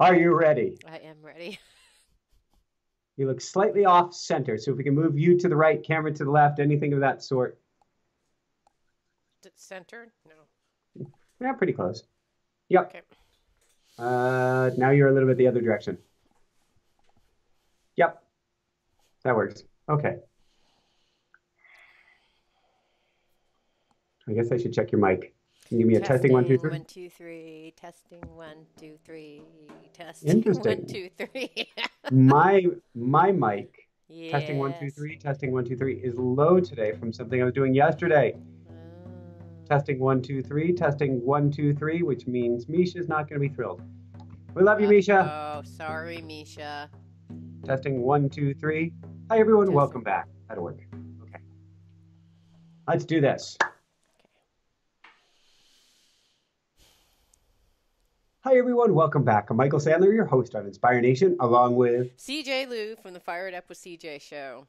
Are you ready? I am ready. You look slightly off center, so if we can move you to the right, camera to the left, anything of that sort. Centered? No. Yeah, pretty close. Yep. Okay. Now you're a little bit the other direction. Yep. That works. Okay. I guess I should check your mic. Can you give me a testing 1, 2, 3? 1, 2, 3. Testing 1, 2, 3. Testing 1, Interesting. 2, 3. My mic, testing 1, 2, Yes. 3, testing 1, 2, 3 is low today from something I was doing yesterday. Testing 1, 2, 3, testing 1, 2, 3, which means Misha's not going to be thrilled. We love you, Misha. Oh, sorry, Misha. Testing 1, 2, 3. Hi, everyone. Testing. Welcome back. That'll work. Okay. Let's do this. Hi, everyone. Welcome back. I'm Michael Sandler, your host on Inspire Nation, along with CJ Lou from the Fire It Up with CJ show.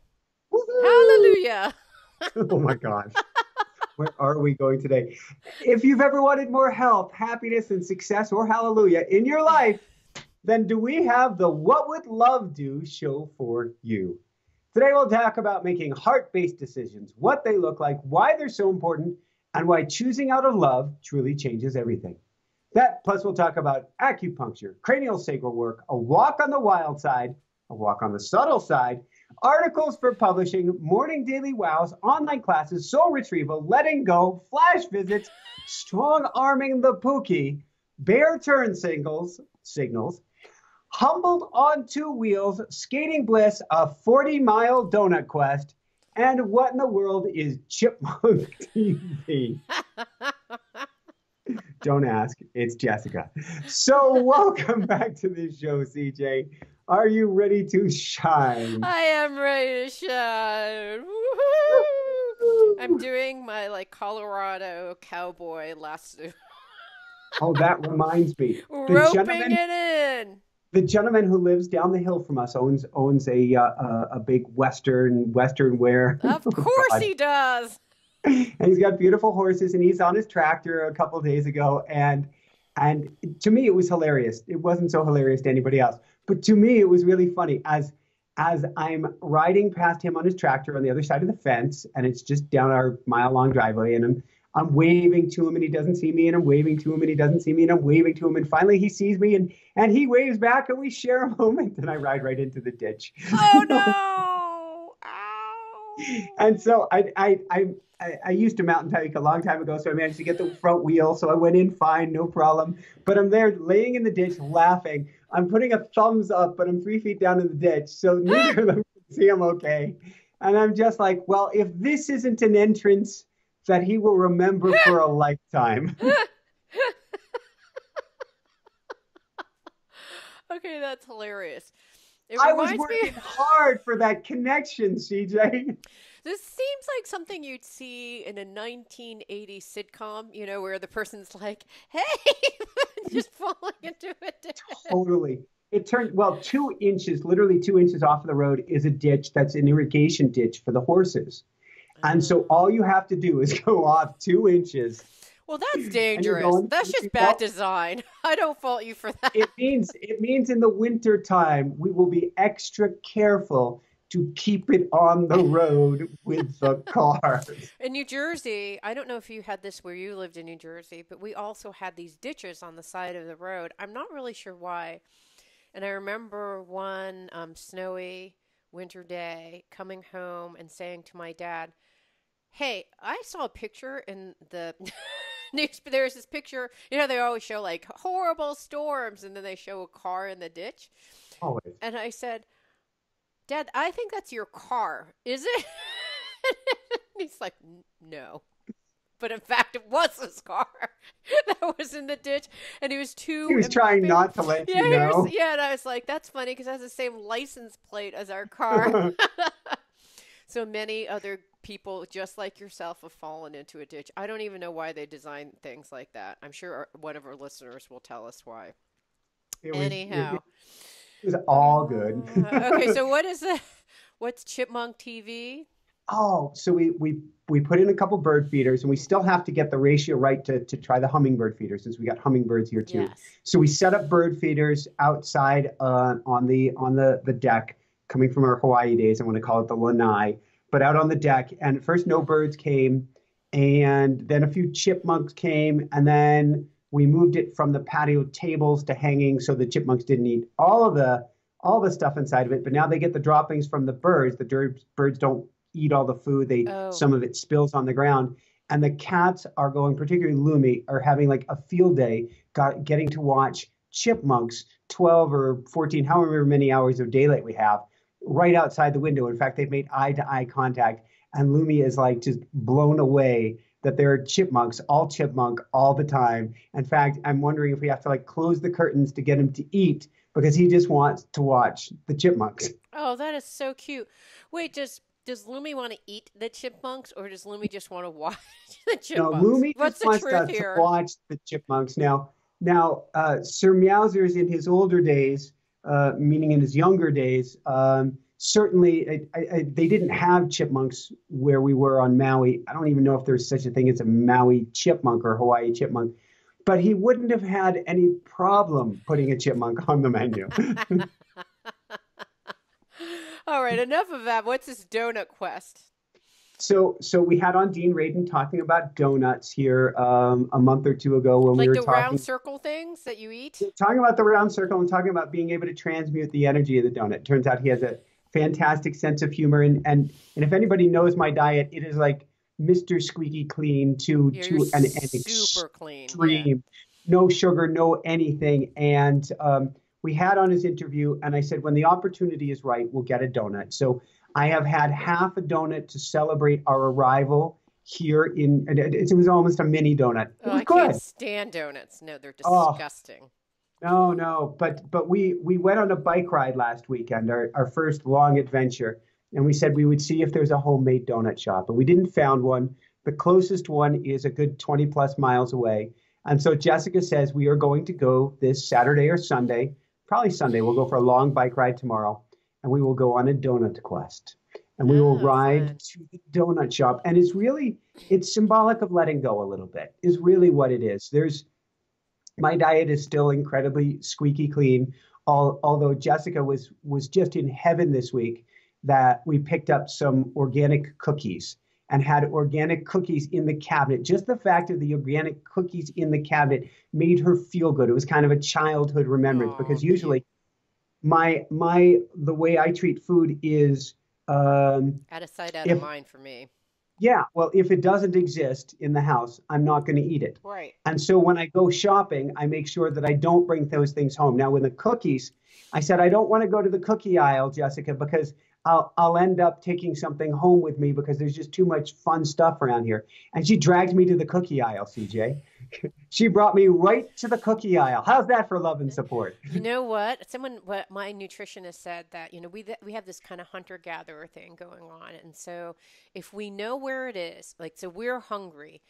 Woo-hoo! Hallelujah. Oh, my gosh. Where are we going today? If you've ever wanted more health, happiness, and success, or hallelujah in your life, then do we have the What Would Love Do show for you. Today, we'll talk about making heart-based decisions, what they look like, why they're so important, and why choosing out of love truly changes everything. That, plus we'll talk about acupuncture, cranial sacral work, a walk on the wild side, a walk on the subtle side, articles for publishing, morning daily wows, online classes, soul retrieval, letting go, flash visits, strong arming the pookie, bear turn signals, humbled on 2 wheels, skating bliss, a 40-mile donut quest, and what in the world is Chipmunk TV? Don't ask. It's Jessica. So welcome back to the show, CJ. Are you ready to shine? I am ready to shine. Woo-hoo! I'm doing my Colorado cowboy lasso. Oh, that reminds me. Roping it in. The gentleman who lives down the hill from us owns a big Western wear. Of course he does. And he's got beautiful horses, and he's on his tractor a couple of days ago, and to me it was hilarious. It wasn't so hilarious to anybody else, but to me it was really funny as I'm riding past him on his tractor on the other side of the fence, and it's just down our mile-long driveway, and I'm waving to him, and he doesn't see me, and I'm waving to him, and he doesn't see me, and I'm waving to him, and finally he sees me, and he waves back, and we share a moment, and I ride right into the ditch. Oh no! Ow! And so I used to mountain bike a long time ago, so I managed to get the front wheel. So I went in fine, no problem. But I'm there laying in the ditch laughing. I'm putting a thumbs up, but I'm 3 feet down in the ditch. So neither of them can see I'm okay. And I'm just like, well, if this isn't an entrance that he will remember for a lifetime. Okay, that's hilarious. I was working hard for that connection, CJ. This seems like something you'd see in a 1980s sitcom, where the person's like, hey, just falling into it. Totally. It turned, 2 inches, literally 2 inches off of the road is a ditch that's an irrigation ditch for the horses. And so all you have to do is go off 2 inches. Well, that's dangerous. That's just bad design. I don't fault you for that. It means in the winter time, we will be extra careful to keep it on the road with the cars. In New Jersey, I don't know if you had this where you lived in New Jersey, but we also had these ditches on the side of the road. I'm not really sure why. And I remember one snowy winter day coming home and saying to my dad, hey, I saw a picture in the news. There's this picture, they always show horrible storms and then they show a car in the ditch. Always. And I said, Dad, I think that's your car. Is it? He's like, no. But in fact, it was his car that was in the ditch. And he was trying not to let you know. And I was like, that's funny because it has the same license plate as our car. So many other people just like yourself have fallen into a ditch. I don't even know why they design things like that. I'm sure one of our listeners will tell us why. Anyhow. It was all good. Okay, so what's Chipmunk TV? Oh, so we put in a couple bird feeders, and we still have to get the ratio right to try the hummingbird feeder since we got hummingbirds here too. Yes. So we set up bird feeders outside on the deck, coming from our Hawaii days. I want to call it the lanai, but out on the deck. And at first, no birds came, and then a few chipmunks came, and then we moved it from the patio tables to hanging so the chipmunks didn't eat all the stuff inside of it. But now they get the droppings from the birds. The birds don't eat all the food. Oh, Some of it spills on the ground. And the cats are going, particularly Lumi, are having like a field day, getting to watch chipmunks 12 or 14, however many hours of daylight we have, right outside the window. In fact, they've made eye-to-eye contact, and Lumi is like just blown away that there are chipmunks, all chipmunk, all the time. In fact, I'm wondering if we have to like close the curtains to get him to eat because he just wants to watch the chipmunks. oh, that is so cute. Wait, does Lumi want to eat the chipmunks, or does Lumi just want to watch the No, chipmunks? Lumi What's just the wants truth to here? watch the chipmunks. Now, Sir Meowsers in his older days, meaning in his younger days, certainly they didn't have chipmunks where we were on Maui. I don't even know if there's such a thing as a Maui chipmunk or Hawaii chipmunk, but he wouldn't have had any problem putting a chipmunk on the menu. All right, enough of that. What's this donut quest? So we had on Dean Radin talking about donuts here a month or two ago when we Like were the round talking. circle things that you eat? Talking about the round circle and talking about being able to transmute the energy of the donut. Turns out he has a fantastic sense of humor. And if anybody knows my diet, it is like Mr. Squeaky Clean You're an super clean. Yeah. extreme. No sugar, no anything. And we had on his interview, and I said, when the opportunity is right, we'll get a donut. So I have had half a donut to celebrate our arrival here it was almost a mini donut. It Oh, was I can't good. stand donuts. No, they're Oh, disgusting. no. But we went on a bike ride last weekend, our first long adventure, and we said we would see if there's a homemade donut shop. But we didn't found one. The closest one is a good 20 plus miles away. And so Jessica says we are going to go this Saturday or Sunday, probably Sunday. We'll go for a long bike ride tomorrow, and we will go on a donut quest. And we will Oh, ride fun. to the donut shop. And it's symbolic of letting go a little bit, is really what it is. My diet is still incredibly squeaky clean. Although Jessica was just in heaven this week that we picked up some organic cookies and had organic cookies in the cabinet. Just the fact of the organic cookies in the cabinet made her feel good. It was kind of a childhood remembrance Oh, because cute. usually the way I treat food is Out of sight, out of if mind for me. yeah, well, if it doesn't exist in the house, I'm not going to eat it. Right. And so when I go shopping, I make sure that I don't bring those things home. Now, with the cookies, I said I don't want to go to the cookie aisle, Jessica, because I'll end up taking something home with me because there's just too much fun stuff around here. And she dragged me to the cookie aisle, CJ. She brought me right to the cookie aisle. How's that for love and support? You know what? What my nutritionist said that, we have this kind of hunter-gatherer thing going on. And so if we know where it is, like, so we're hungry,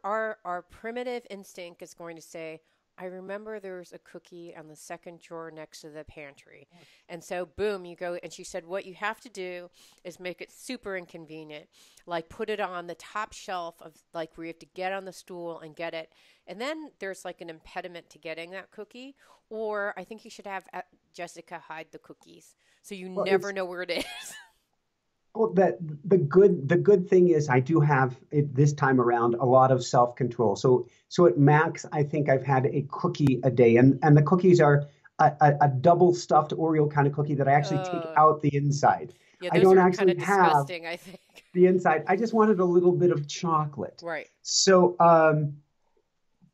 our primitive instinct is going to say, I remember there was a cookie on the second drawer next to the pantry. And so, boom, you go. And she said, what you have to do is make it super inconvenient. Like, put it on the top shelf of, like, where you have to get on the stool and get it. And then there's, like, an impediment to getting that cookie. Or I think you should have Jessica hide the cookies so you Well, never know where it is. well, the good thing is I do have it this time around a lot of self-control. So at max, I think I've had a cookie a day, and the cookies are a double stuffed Oreo kind of cookie that I actually take Uh, out the inside. yeah, I those don't are kind actually of have disgusting, I think. the inside. I just wanted a little bit of chocolate. Right. So,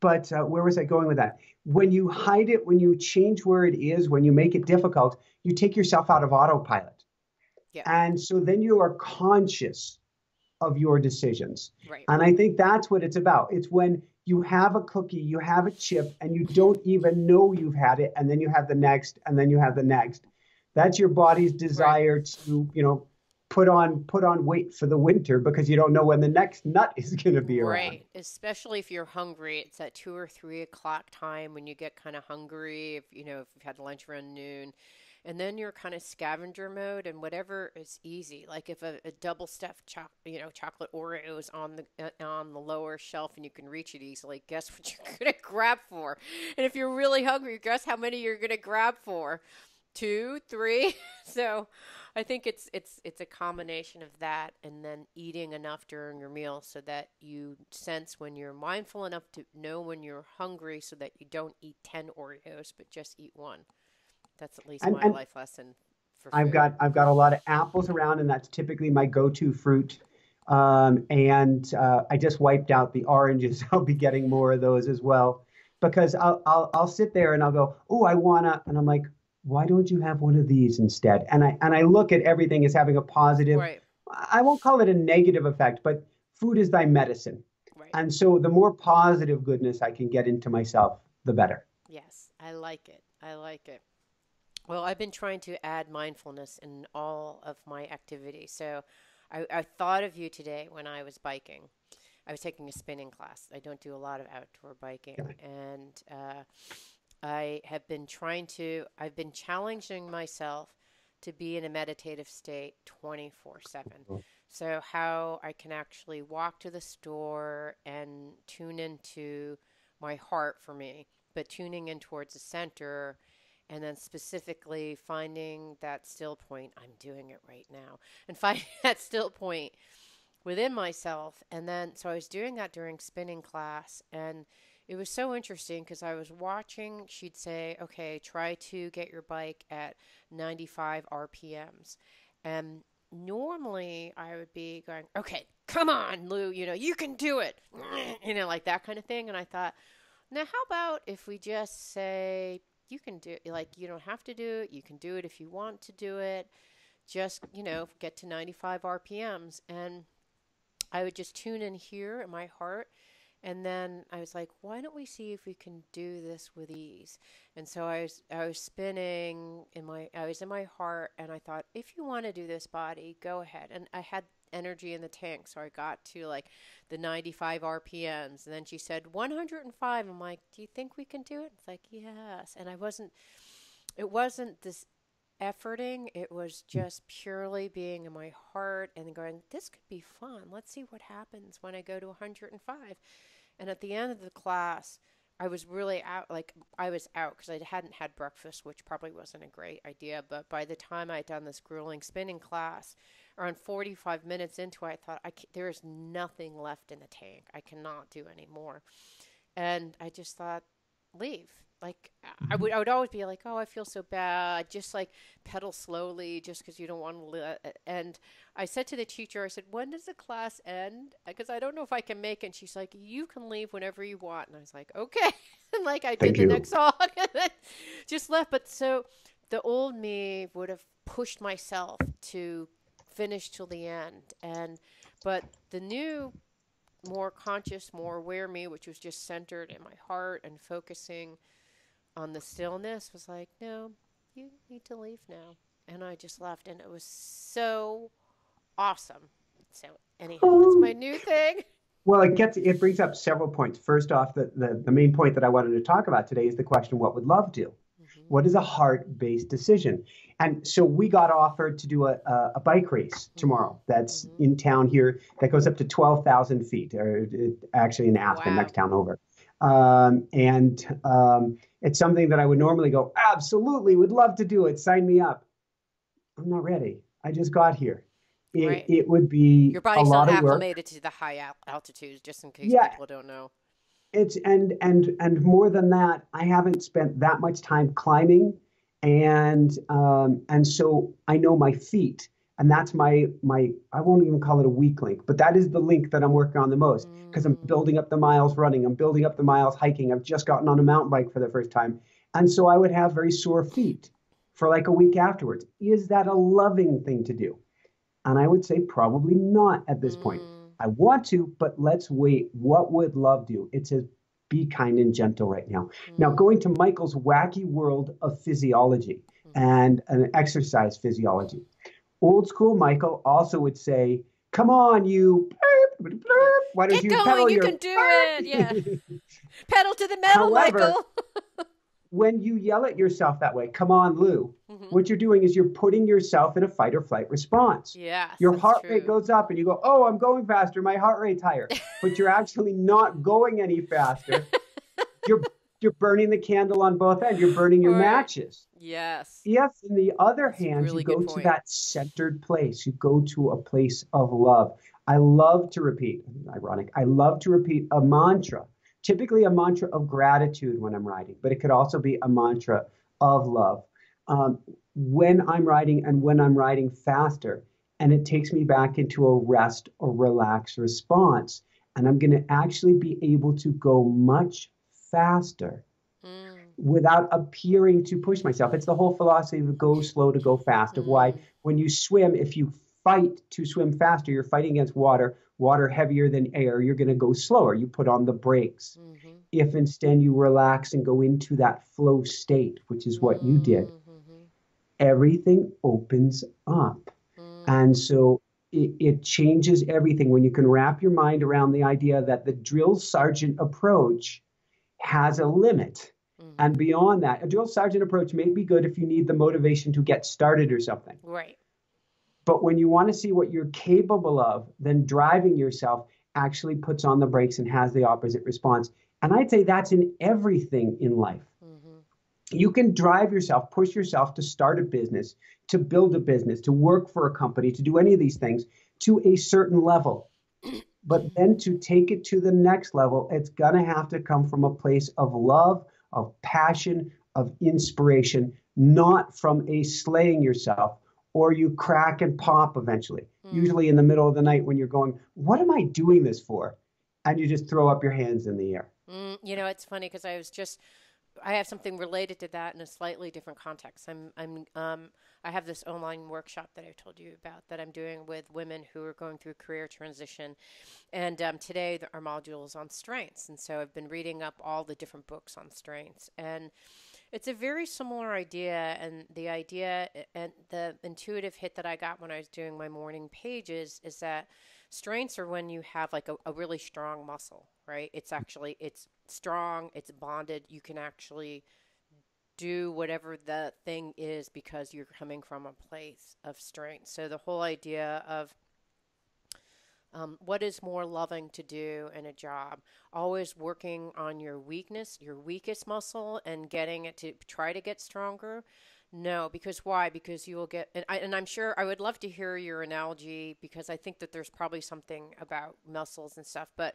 but where was I going with that? When you hide it, when you change where it is, when you make it difficult, you take yourself out of autopilot. Yeah. And so then you are conscious of your decisions. Right. And I think that's what it's about. It's when you have a cookie, you have a chip, and you don't even know you've had it, and then you have the next, and then you have the next. That's your body's Right. desire to, put on weight for the winter because you don't know when the next nut is going to be around. Right. Especially if you're hungry. It's at 2 or 3 o'clock time when you get kind of hungry. If you've had lunch around noon. And then you're kind of scavenger mode and whatever is easy. Like if a double stuffed chocolate Oreo is on the lower shelf and you can reach it easily, guess what you're going to grab for? And if you're really hungry, guess how many you're going to grab for? 2, 3. So I think it's a combination of that and then eating enough during your meal so that you sense when you're mindful enough to know when you're hungry so that you don't eat 10 Oreos, but just eat one. That's at least my life lesson for food. I've got a lot of apples around, and that's typically my go-to fruit. I just wiped out the oranges. I'll be getting more of those as well, because I'll sit there and I'll go, oh, I wanna, and I'm like, why don't you have one of these instead? And I look at everything as having a positive. Right. I won't call it a negative effect, but food is thy medicine. Right. And so the more positive goodness I can get into myself, the better. Yes, I like it. I like it. Well, I've been trying to add mindfulness in all of my activities. So I thought of you today when I was biking. I was taking a spinning class. I don't do a lot of outdoor biking. Okay. And I've been challenging myself to be in a meditative state 24/7. So how I can actually walk to the store and tune into my heart for me, but tuning in towards the center and then specifically finding that still point. I'm doing it right now. And finding that still point within myself. And then, so I was doing that during spinning class, and it was so interesting because I was watching, she'd say, okay, try to get your bike at 95 RPMs. And normally I would be going, okay, come on, Lou, you can do it, like that kind of thing. And I thought, now how about if we just say, you can do it, like, you don't have to do it. You can do it if you want to do it. Just, get to 95 RPMs. And I would just tune in here in my heart. And then I was like, why don't we see if we can do this with ease? And so I was spinning I was in my heart, and I thought, if you want to do this, body, go ahead. And I had energy in the tank, so I got to like the 95 RPMs. And then she said 105. I'm like, do you think we can do it? It's like, yes. And it wasn't this efforting. It was just purely being in my heart and going, this could be fun. Let's see what happens when I go to 105. And at the end of the class, I was really out, I was out because I hadn't had breakfast, which probably wasn't a great idea. But by the time I'd done this grueling spinning class, around 45 minutes into it, I thought, there is nothing left in the tank. I cannot do any more. And I just thought, leave. Like, I would always be like, oh, I feel so bad. Just like pedal slowly just because you don't want to. And I said to the teacher, I said, when does the class end? Because I don't know if I can make it. And she's like, you can leave whenever you want. And I was like, okay. And like I did the next song and then just left. But so the old me would have pushed myself to finish till the end. But the new, more conscious, more aware me, which was just centered in my heart and focusing on the stillness, was like, no, you need to leave now. And I just left, and it was so awesome. So anyhow, that's my new thing. Well, it brings up several points. First off, the main point that I wanted to talk about today is the question, what would love do? Mm-hmm. What is a heart-based decision? And so we got offered to do a bike race tomorrow that's in town here that goes up to 12,000 feet, or actually in Aspen, next town over. It's something that I would normally go, absolutely, would love to do it. Sign me up. I'm not ready. I just got here. It would be your body's not acclimated to the high altitudes, just in case people don't know. It's and more than that, I haven't spent that much time climbing, and so I know my feet, and that's my I won't even call it a weak link, but that is the link that I'm working on the most, because I'm building up the miles running, I'm building up the miles hiking. I've just gotten on a mountain bike for the first time, and so I would have very sore feet for like a week afterwards. Is that a loving thing to do? And I would say probably not at this point. I want to, but let's wait. What would love do? It says, be kind and gentle right now. Now, going to Michael's wacky world of physiology and an exercise physiology. Old school Michael also would say, come on, you. Why don't you pedal? You can do it. Yeah. Pedal to the metal, however, Michael. when you yell at yourself that way, come on, Lou, Hmm. what you're doing is you're putting yourself in a fight or flight response. Yes, Your that's heart rate true. goes up and you go, oh, I'm going faster. My heart rate's higher. But you're actually not going any faster. You're you're burning the candle on both ends. You're burning your Right. matches. Yes. If, on the other That's a hand, you really good go to point. that centered place, you go to a place of love. I love to repeat, ironic, I love to repeat a mantra, typically a mantra of gratitude when I'm writing, but it could also be a mantra of love. Um, when I'm writing and when I'm writing faster, and it takes me back into a rest or relaxed response, and I'm going to actually be able to go much faster Mm, without appearing to push myself. It's the whole philosophy of go slow to go fast, of why mm, when you swim, if you fight to swim faster, you're fighting against water, water heavier than air, you're going to go slower. You put on the brakes. mm-hmm, If instead you relax and go into that flow state, which is what you did, mm-hmm, everything opens up. mm, And so it changes everything when you can wrap your mind around the idea that the drill sergeant approach has a limit. mm-hmm. And beyond that, a drill sergeant approach may be good if you need the motivation to get started or something. Right. But when you want to see what you're capable of, then driving yourself actually puts on the brakes and has the opposite response. And I'd say that's in everything in life. Mm-hmm. You can drive yourself, push yourself to start a business, to build a business, to work for a company, to do any of these things to a certain level. But then to take it to the next level, it's going to have to come from a place of love, of passion, of inspiration, not from a slaying yourself, or you crack and pop eventually. Mm. Usually in the middle of the night when you're going, what am I doing this for? And you just throw up your hands in the air. It's funny because I have something related to that in a slightly different context. I have this online workshop that I've told you about that I'm doing with women who are going through career transition, and today our module is on strengths, and so I've been reading up all the different books on strengths, and it's a very similar idea, and the idea and the intuitive hit that I got when I was doing my morning pages is that strengths are when you have like a really strong muscle, right? It's strong, it's bonded, you can actually do whatever the thing is because you're coming from a place of strength. So the whole idea of what is more loving to do in a job? Always working on your weakness, your weakest muscle, and getting it to try to get stronger. No, because why? Because you will get, and I'm sure I would love to hear your analogy because I think that there's probably something about muscles and stuff. But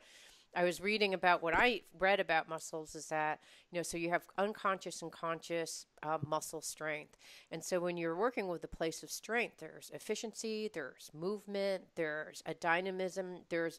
I was reading about what I read about muscles is that, so you have unconscious and conscious muscle strength. And so when you're working with a place of strength, there's efficiency, there's movement, there's a dynamism,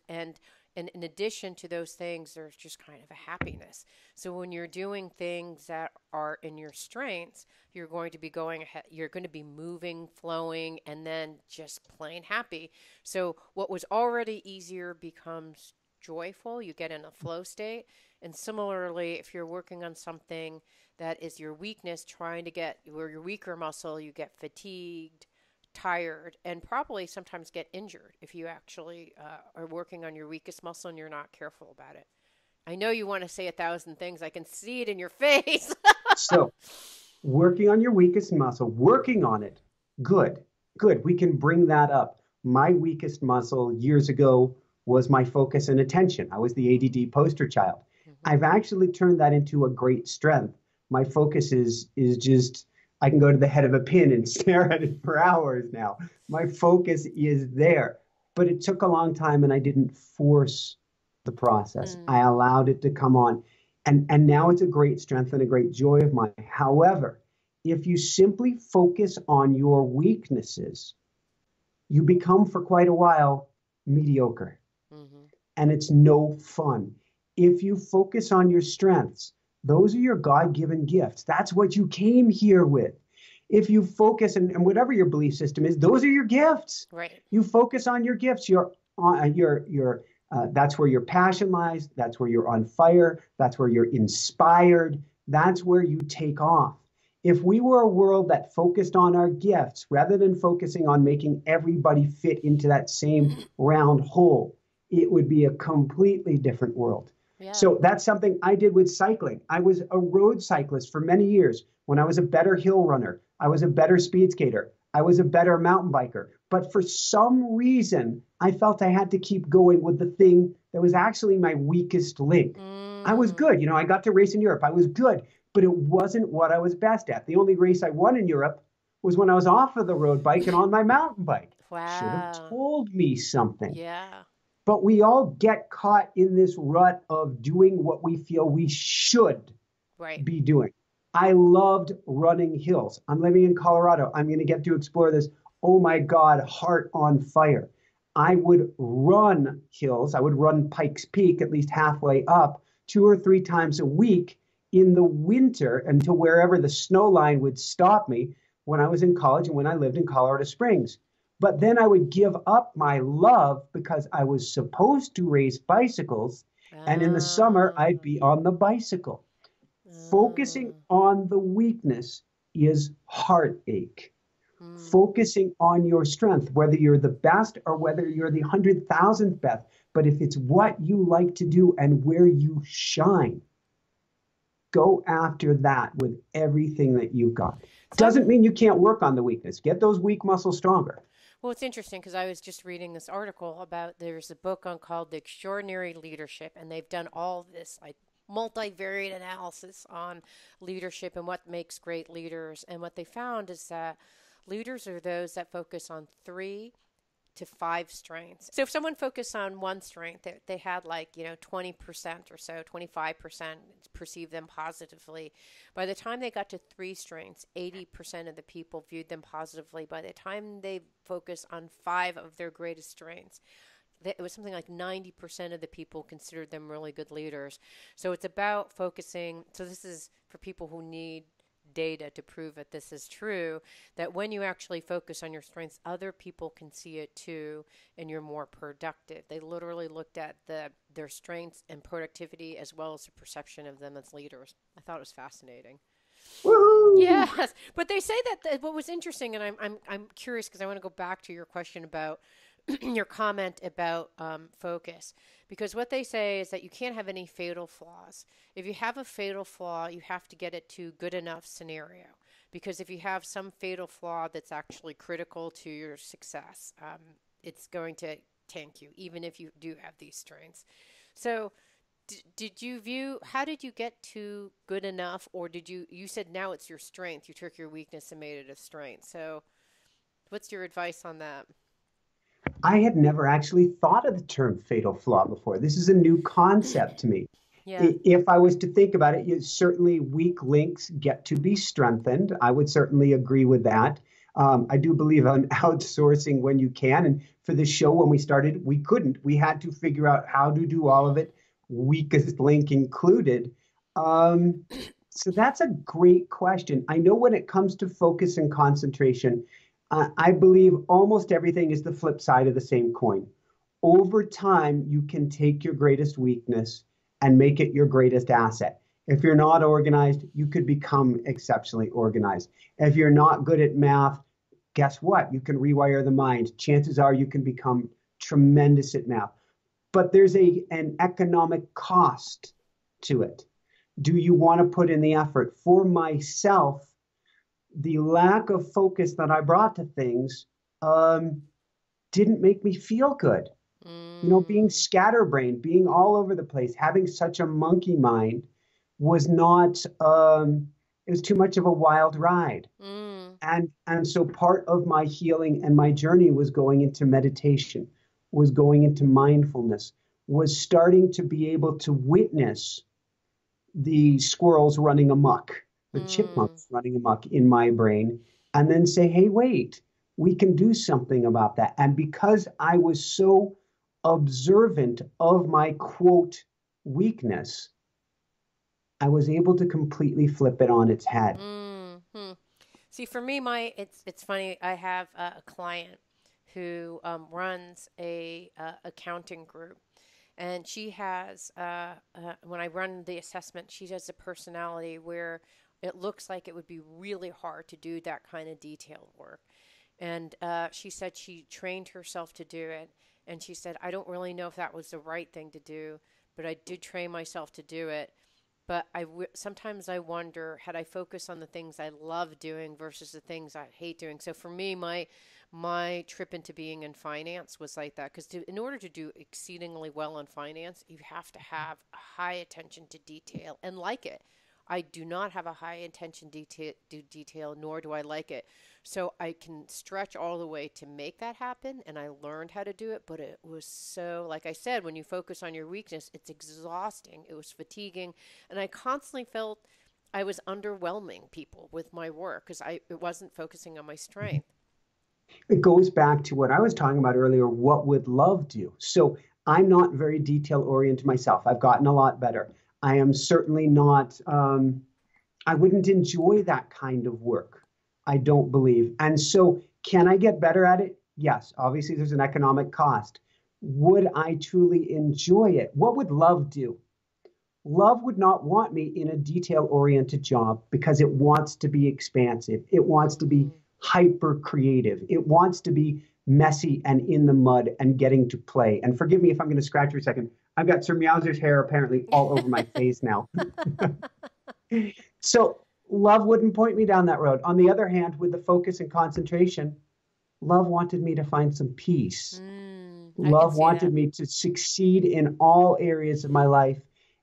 and in addition to those things, there's just kind of a happiness. So when you're doing things that are in your strengths, you're going to be going ahead, you're going to be moving, flowing, and then just plain happy. So what was already easier becomes joyful, you get in a flow state. And similarly, if you're working on something that is your weakness, trying to get where your weaker muscle, you get fatigued, tired, and probably sometimes get injured if you actually are working on your weakest muscle and you're not careful about it. I know you want to say 1,000 things. I can see it in your face. So, working on your weakest muscle, working on it, good, good. We can bring that up. My weakest muscle years ago was my focus and attention. I was the ADD poster child. Mm-hmm. I've actually turned that into a great strength. My focus is just I can go to the head of a pin and stare at it for hours now. My focus is there. But it took a long time and I didn't force the process. I Mm. allowed it to come on. And now it's a great strength and a great joy of mine. However, if you simply focus on your weaknesses, you become for quite a while mediocre Mm-hmm. and it's no fun. If you focus on your strengths, those are your God given gifts. That's what you came here with. If you focus, and whatever your belief system is, those are your gifts. Right. You focus on your gifts. That's where your passion lies. That's where you're on fire. That's where you're inspired. That's where you take off. If we were a world that focused on our gifts rather than focusing on making everybody fit into that same round hole, it would be a completely different world. Yeah. So that's something I did with cycling. I was a road cyclist for many years. When I was a better hill runner, I was a better speed skater, I was a better mountain biker. But for some reason, I felt I had to keep going with the thing that was actually my weakest link. I was Mm. good. You know, I got to race in Europe. I was good, but it wasn't what I was best at. The only race I won in Europe was when I was off of the road bike and on my mountain bike. Should have Wow. told me something. Yeah. But we all get caught in this rut of doing what we feel we should Right. be doing. I loved running hills. I'm living in Colorado. I'm going to get to explore this. Oh my God, heart on fire. I would run hills. I would run Pikes Peak at least halfway up 2 or 3 times a week in the winter until wherever the snow line would stop me when I was in college and when I lived in Colorado Springs. But then I would give up my love because I was supposed to race bicycles. And in the summer, Ah. I'd be on the bicycle. Focusing Ah. on the weakness is heartache. Mm. Focusing on your strength, whether you're the best or whether you're the 100,000th best, but if it's what you like to do and where you shine, go after that with everything that you've got. So Doesn't mean you can't work on the weakness. Get those weak muscles stronger. well, it's interesting because I was just reading this article about there's a book on called The Extraordinary Leadership, and they've done all this like multivariate analysis on leadership and what makes great leaders. And what they found is that leaders are those that focus on 3 to 5 strengths. So if someone focused on one strength, they had like, 20% or so, 25% perceive them positively. By the time they got to 3 strengths, 80% of the people viewed them positively. By the time they focused on 5 of their greatest strengths, it was something like 90% of the people considered them really good leaders. So it's about focusing. So this is for people who need data to prove that this is true, that when you actually focus on your strengths, other people can see it too, and you're more productive. They literally looked at their strengths and productivity as well as the perception of them as leaders. I thought it was fascinating. Woohoo! Yes, but they say that what was interesting, and I'm curious because I want to go back to your question about your comment about focus, because what they say is that you can't have any fatal flaws. If you have a fatal flaw, you have to get it to good enough scenario. Because if you have some fatal flaw that's actually critical to your success, it's going to tank you, even if you do have these strengths. So, how did you get to good enough, or you said now it's your strength, you took your weakness and made it a strength. So, what's your advice on that? I had never actually thought of the term fatal flaw before. This is a new concept to me. Yeah. If I was to think about it, certainly weak links get to be strengthened. I would certainly agree with that. I do believe on outsourcing when you can. And for the show, when we started, we couldn't. We had to figure out how to do all of it, weakest link included. Um, so that's a great question. I know when it comes to focus and concentration, I believe almost everything is the flip side of the same coin. Over time, you can take your greatest weakness and make it your greatest asset. If you're not organized, you could become exceptionally organized. If you're not good at math, guess what? You can rewire the mind. Chances are you can become tremendous at math. But there's an economic cost to it. Do you want to put in the effort? For myself, the lack of focus that I brought to things didn't make me feel good. You know, being Mm, scatterbrained, being all over the place, having such a monkey mind was not, it was too much of a wild ride. mm, And so part of my healing and my journey was going into meditation, was going into mindfulness, was starting to be able to witness the squirrels running amok, the mm. chipmunks running amok in my brain, and then say, hey, wait, we can do something about that. And because I was so observant of my quote weakness, I was able to completely flip it on its head. Hmm. See, for me, it's funny. I have a client who runs a accounting group, and she has when I run the assessment, she has a personality where it looks like it would be really hard to do that kind of detailed work. And she said she trained herself to do it, and she said I don't really know if that was the right thing to do, but I did train myself to do it. But sometimes I wonder, had I focused on the things I love doing versus the things I hate doing. So for me, my trip into being in finance was like that. Because in order to do exceedingly well in finance, you have to have a high attention to detail and like it. I do not have a high attention detail, nor do I like it. So I can stretch all the way to make that happen, and I learned how to do it. But it was so, like I said, when you focus on your weakness, it's exhausting. It was fatiguing, and I constantly felt I was underwhelming people with my work because it wasn't focusing on my strength. It goes back to what I was talking about earlier. What would love do? So I'm not very detail oriented myself. I've gotten a lot better. I am certainly not, I wouldn't enjoy that kind of work. I don't believe. And so can I get better at it? Yes. Obviously, there's an economic cost. Would I truly enjoy it? What would love do? Love would not want me in a detail oriented job because it wants to be expansive. It wants to be Mm-hmm. hyper creative. It wants to be messy and in the mud and getting to play. And forgive me if I'm going to scratch for a second. I've got Sir Meowsers hair apparently all over my face now. So love wouldn't point me down that road. On the other hand, with the focus and concentration, love wanted me to find some peace. I can Love see wanted that. me to succeed in all areas of my life,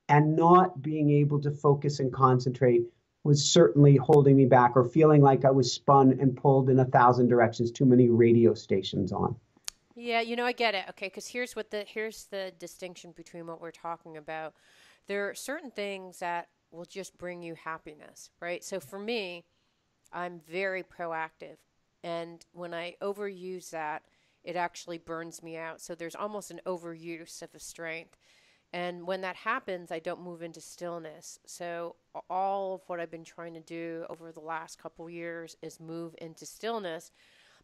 and not being able to focus and concentrate was certainly holding me back or feeling like I was spun and pulled in 1,000 directions, too many radio stations on. Yeah, I get it. Okay, because here's the distinction between what we're talking about. There are certain things that will just bring you happiness, right? So for me, I'm very proactive, and when I overuse that, it actually burns me out. So there's almost an overuse of a strength. And when that happens, I don't move into stillness. So all of what I've been trying to do over the last couple years is move into stillness,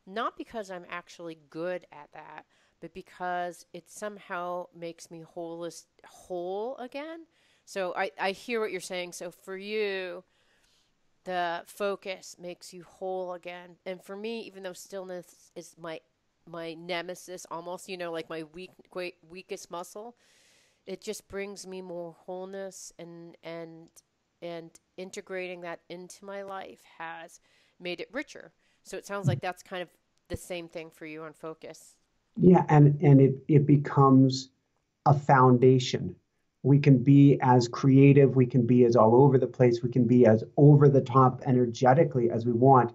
not because I'm actually good at that, but because it somehow makes me whole again. So I hear what you're saying. So for you, the focus makes you whole again. And for me, even though stillness is my nemesis almost, like my weakest muscle, it just brings me more wholeness, and integrating that into my life has made it richer. So it sounds like that's kind of the same thing for you on focus. Yeah, and it becomes a foundation. We can be as creative, we can be as all over the place, we can be as over the top energetically as we want.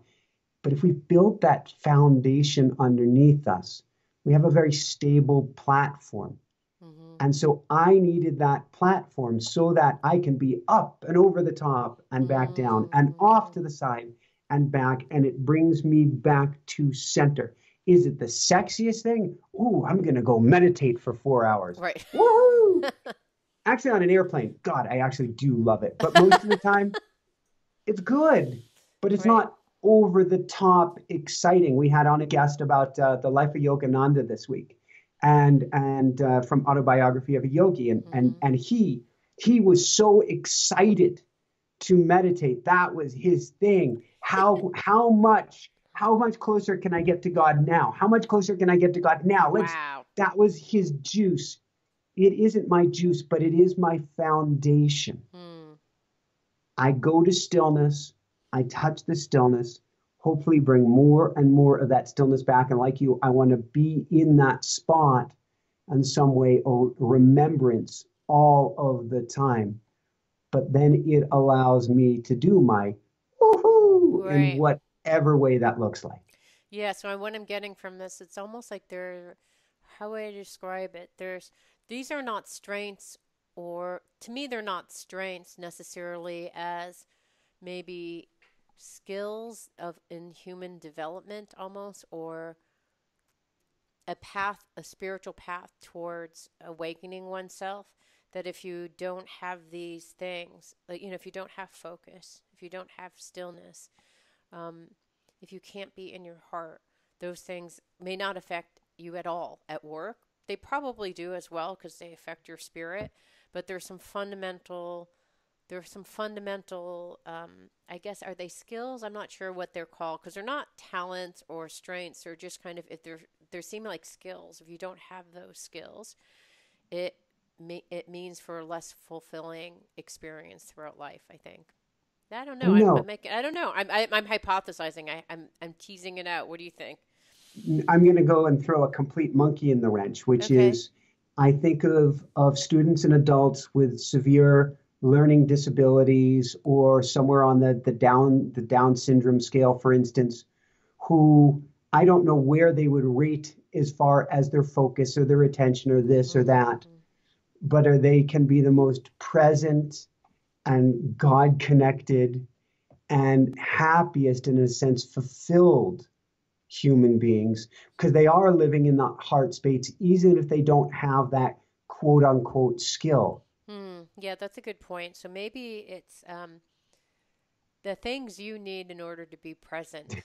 But if we build that foundation underneath us, we have a very stable platform. Mhm. And so I needed that platform so that I can be up and over the top and back down and off Mhm. to the side and back. And it brings me back to center. Is it the sexiest thing? Ooh, I'm going to go meditate for 4 hours. Right. Woohoo! Actually, on an airplane, God, I actually do love it. But most of the time, it's good, but it's Right. not over the top exciting. We had on a guest about the life of Yogananda this week, and from Autobiography of a Yogi, Mhm. and he was so excited to meditate. That was his thing. How much closer can I get to God now? How much closer can I get to God now? Let's. Wow. That was his juice. It isn't my juice, but it is my foundation. Hmm. I go to stillness, I touch the stillness, hopefully bring more and more of that stillness back. And like you, I want to be in that spot in some way or remembrance all of the time. But then it allows me to do my woohoo in Right. whatever way that looks like. Yeah, so what I'm getting from this, it's almost like how would I describe it? These are not strengths, or to me, they're not strengths necessarily as maybe skills of in human development almost, or a spiritual path towards awakening oneself. That if you don't have these things, like, if you don't have focus, if you don't have stillness, um, if you can't be in your heart, those things may not affect you at all at work. They probably do as well because they affect your spirit. But there's some fundamental, I guess, are they skills? I'm not sure what they're called because they're not talents or strengths. They're just kind of, if they're seeming like skills. If you don't have those skills, it it means for a less fulfilling experience throughout life, I think. I don't know. I'm No, making. I don't know. I'm hypothesizing. I'm teasing it out. What do you think? I'm going to go and throw a complete monkey in the wrench, which Okay. is I think of students and adults with severe learning disabilities or somewhere on the Down syndrome scale, for instance, who I don't know where they would rate as far as their focus or their attention or this or that, Mm-hmm. but are they can be the most present and God connected and happiest, in a sense, fulfilled human beings because they are living in that heart space, even if they don't have that quote unquote skill. Yeah, that's a good point. So maybe it's the things you need in order to be present,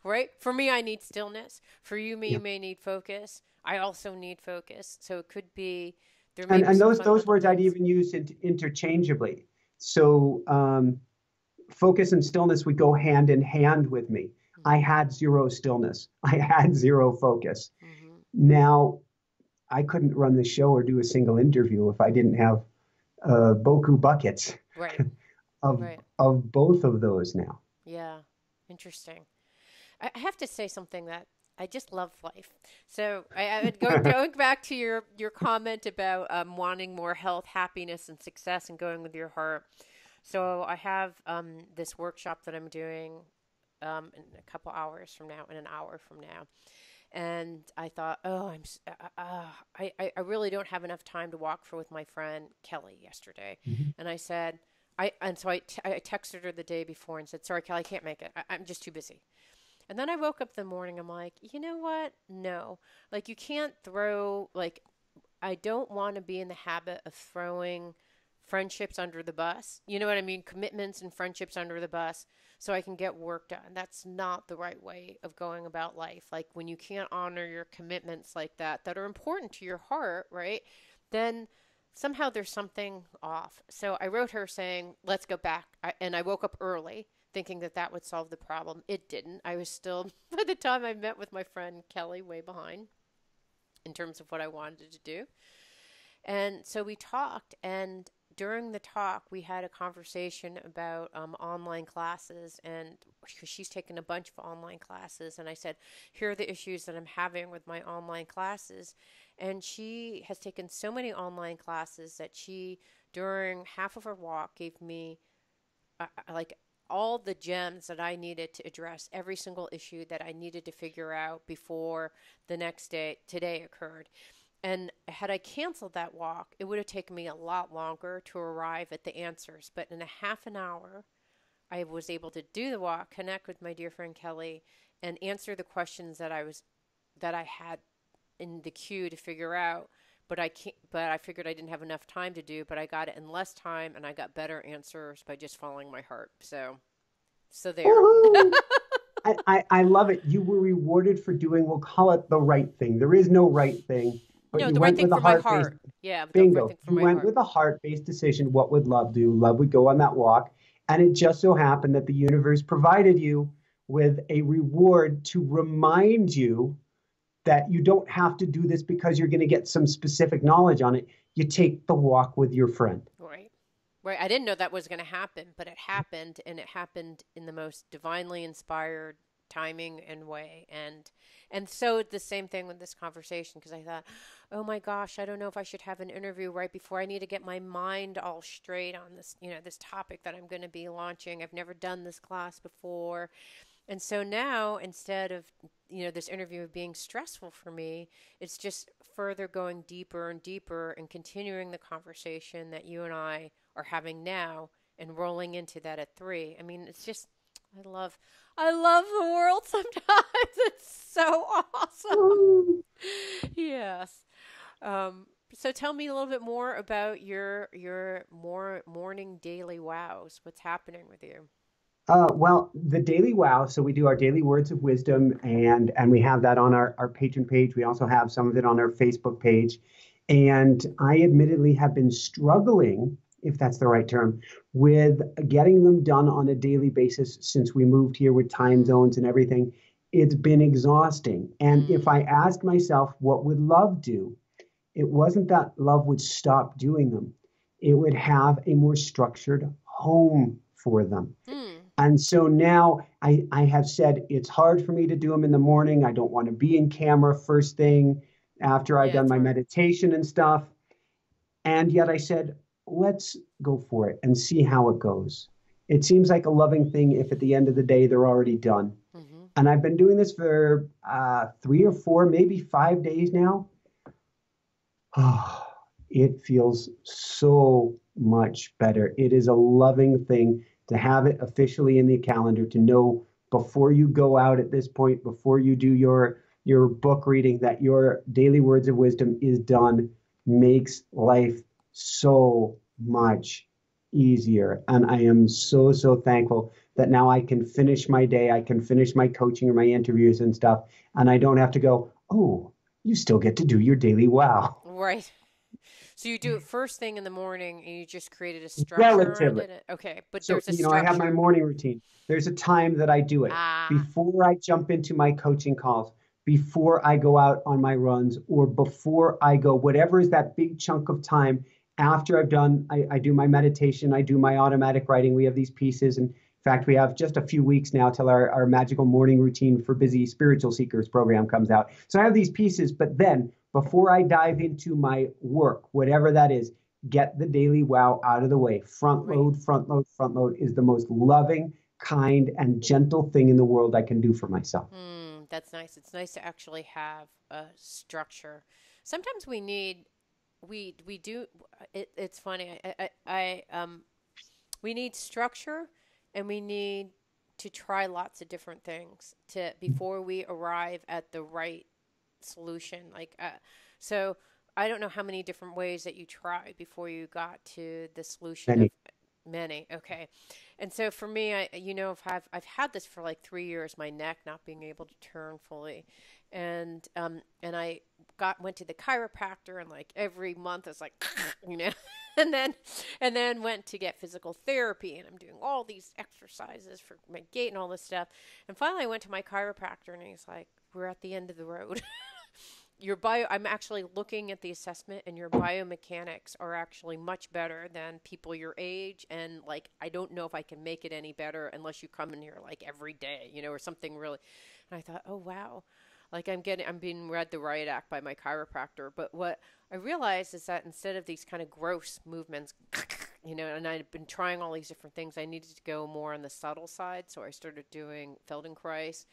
right? For me, I need stillness. For you, Yeah. you may need focus. I also need focus. So it could be there may And be some those fundamental words I'd things. even use interchangeably. So focus and stillness would go hand in hand with me. I Mm-hmm. had zero stillness. I had zero focus. Mm-hmm. Now I couldn't run the show or do a single interview if I didn't have boku buckets Right. of Right. both of those now. Yeah. Interesting. I have to say something that I just love life. So going back to your comment about wanting more health, happiness, and success, and going with your heart. So I have this workshop that I'm doing in a couple hours from now, in an hour from now, and I thought, oh, I really don't have enough time to walk for with my friend Kelly yesterday, Mhm. and I said. I texted her the day before and said, "Sorry, Kelly, I can't make it. I'm just too busy." And then I woke up the morning, I'm like, you know what? No. Like, you can't throw, like, I don't want to be in the habit of throwing friendships under the bus. You know what I mean? Commitments and friendships under the bus so I can get work done. That's not the right way of going about life. Like, when you can't honor your commitments like that are important to your heart, right? Then somehow there's something off. So I wrote her saying, let's go back. And I woke up early thinking that that would solve the problem. It didn't. I was still, by the time I met with my friend Kelly, way behind in terms of what I wanted to do. And so we talked, and during the talk, we had a conversation about online classes, and because she's taken a bunch of online classes, and I said, here are the issues that I'm having with my online classes. And she has taken so many online classes that she, during half of her walk, gave me like all the gems that I needed to address every single issue that I needed to figure out before the next day today occurred. And had I canceled that walk, it would have taken me a lot longer to arrive at the answers. But in a half an hour, I was able to do the walk, connect with my dear friend Kelly, and answer the questions that I had in the queue to figure out. But I can't. But I figured I didn't have enough time to do. But I got it in less time, and I got better answers by just following my heart. So there. Woohoo! I love it. You were rewarded for doing, we'll call it the right thing. There is no right thing, but No, you the right went thing with a for my heart-based heart. Yeah, the right bingo. thing for You my went heart. with a heart-based decision. What would love do? Love would go on that walk. And it just so happened that the universe provided you with a reward to remind you that you don't have to do this because you're going to get some specific knowledge on it. You take the walk with your friend. Right. Right. I didn't know that was going to happen, but it happened, and it happened in the most divinely inspired timing and way. And so the same thing with this conversation, because I thought, oh my gosh, I don't know if I should have an interview right before. I need to get my mind all straight on this, this topic that I'm going to be launching. I've never done this class before. And so now, instead of this interview being stressful for me, it's just further going deeper and deeper and continuing the conversation that you and I are having now and rolling into that at 3. I mean, it's just I love the world sometimes. It's so awesome. Yes. So tell me a little bit more about your more morning daily wows. What's happening with you? Well, the daily wow. So we do our daily words of wisdom, and we have that on our patron page. We also have some of it on our Facebook page. And I admittedly have been struggling, if that's the right term, with getting them done on a daily basis since we moved here with time Mm, zones and everything. It's been exhausting. And if mm, I asked myself, what would love do? it wasn't that love would stop doing them. It would have a more structured home for them. Hmm. And so now I have said it's hard for me to do them in the morning. I don't want to be in camera first thing after I've Yeah, done it's my hard. meditation and stuff. And yet I said, let's go for it and see how it goes. It seems like a loving thing if at the end of the day they're already done. Hmm. And I've been doing this for 3 or 4, maybe 5 days now. Oh, it feels so much better. It is a loving thing to have it officially in the calendar, to know before you go out at this point, before you do your book reading, that your daily words of wisdom is done, makes life so much easier. And I am so, so thankful that now I can finish my day, I can finish my coaching or my interviews and stuff, and I don't have to go, oh, you still get to do your daily wow. Right. So you do it first thing in the morning and you just created a structure around Relatively. it? Okay, but So, there's a I have my structure. morning routine. There's a time that I do it Ah, before I jump into my coaching calls, before I go out on my runs, or before I go, whatever is that big chunk of time after I've done, I do my meditation, I do my automatic writing. We have these pieces. And in fact, we have just a few weeks now till our magical morning routine for busy spiritual seekers program comes out. So I have these pieces, but then before I dive into my work, whatever that is, get the daily wow out of the way. Front right. load, front load, front load is the most loving, kind, and gentle thing in the world I can do for myself. That's nice. It's nice to actually have a structure. Sometimes we need, we do. It's funny. We need structure, and we need to try lots of different things to before we arrive at the right solution. So I don't know how many different ways that you tried before you got to the solution of Many. many. Okay. And so for me, I've had this for like 3 years, my neck not being able to turn fully. And I went to the chiropractor, and like every month it's like, you know, and then went to get physical therapy, and I'm doing all these exercises for my gait and all this stuff. And finally I went to my chiropractor, and he's like, we're at the end of the road. I'm actually looking at the assessment, and your biomechanics are actually much better than people your age. And like, I don't know if I can make it any better unless you come in here like every day, or something really. And I thought, oh, wow. Like I'm being read the riot act by my chiropractor. But what I realized is that instead of these kind of gross movements, and I'd been trying all these different things, I needed to go more on the subtle side. So I started doing Feldenkrais,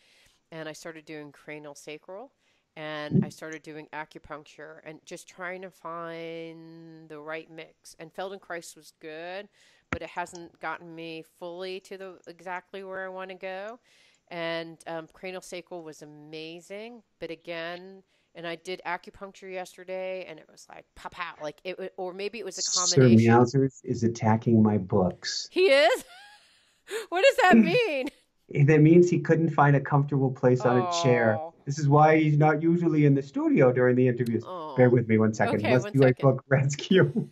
and I started doing cranial sacral, and I started doing acupuncture, and just trying to find the right mix. And Feldenkrais was good, but it hasn't gotten me fully to the exactly where I want to go. And cranial sacral was amazing, but again, and I did acupuncture yesterday, and it was like pop out, like or maybe it was a Sir combination. Meowsers is attacking my books. He is. What does that mean? That means he couldn't find a comfortable place on a chair. Oh, This is why he's not usually in the studio during the interviews. Bear oh. with me 1 second. Okay, Let's one do a second. book rescue.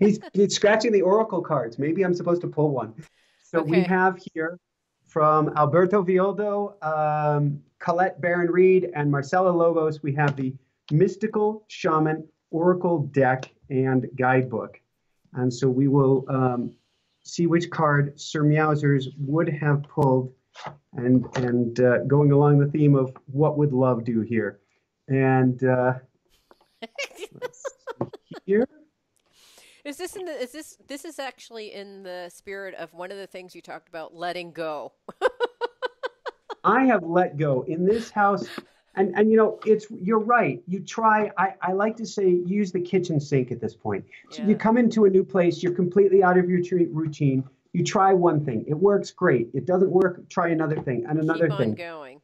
He's scratching the oracle cards. Maybe I'm supposed to pull one. So we Okay. have here from Alberto Villoldo, Colette Baron Reed, and Marcela Lobos, we have the Mystical Shaman Oracle Deck and Guidebook. And so we will see which card Sir Meowsers would have pulled, and going along the theme of what would love do here. And let's see here. This is actually in the spirit of one of the things you talked about, letting go. I have let go in this house. And you're right. You try, I like to say, use the kitchen sink at this point. So you Yeah. come into a new place, you're completely out of your routine. You try one thing, it works great. It doesn't work, try another thing and another Keep on thing. going.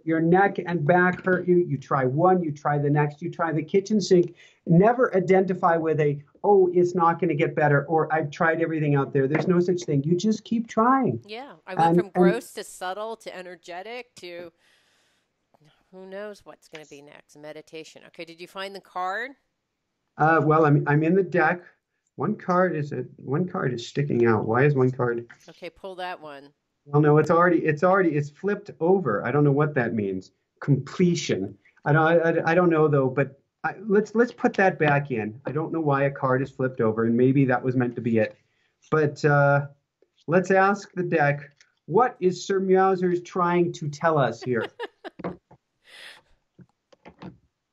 Your neck and back hurt you. You try one, you try the next, you try the kitchen sink. Never identify with oh, it's not going to get better, or I've tried everything out there. There's no such thing. You just keep trying. Yeah. I went And from gross to subtle to energetic to who knows what's going to be next. Meditation. Okay. Did you find the card? well, I'm in the deck. One card is sticking out. Why is one card? Okay. Pull that one. Well, no, it's flipped over. I don't know what that means. Completion. I don't know though, but Let's put that back in. I don't know why a card is flipped over, and maybe that was meant to be it. But let's ask the deck, what is Sir Meowsers trying to tell us here?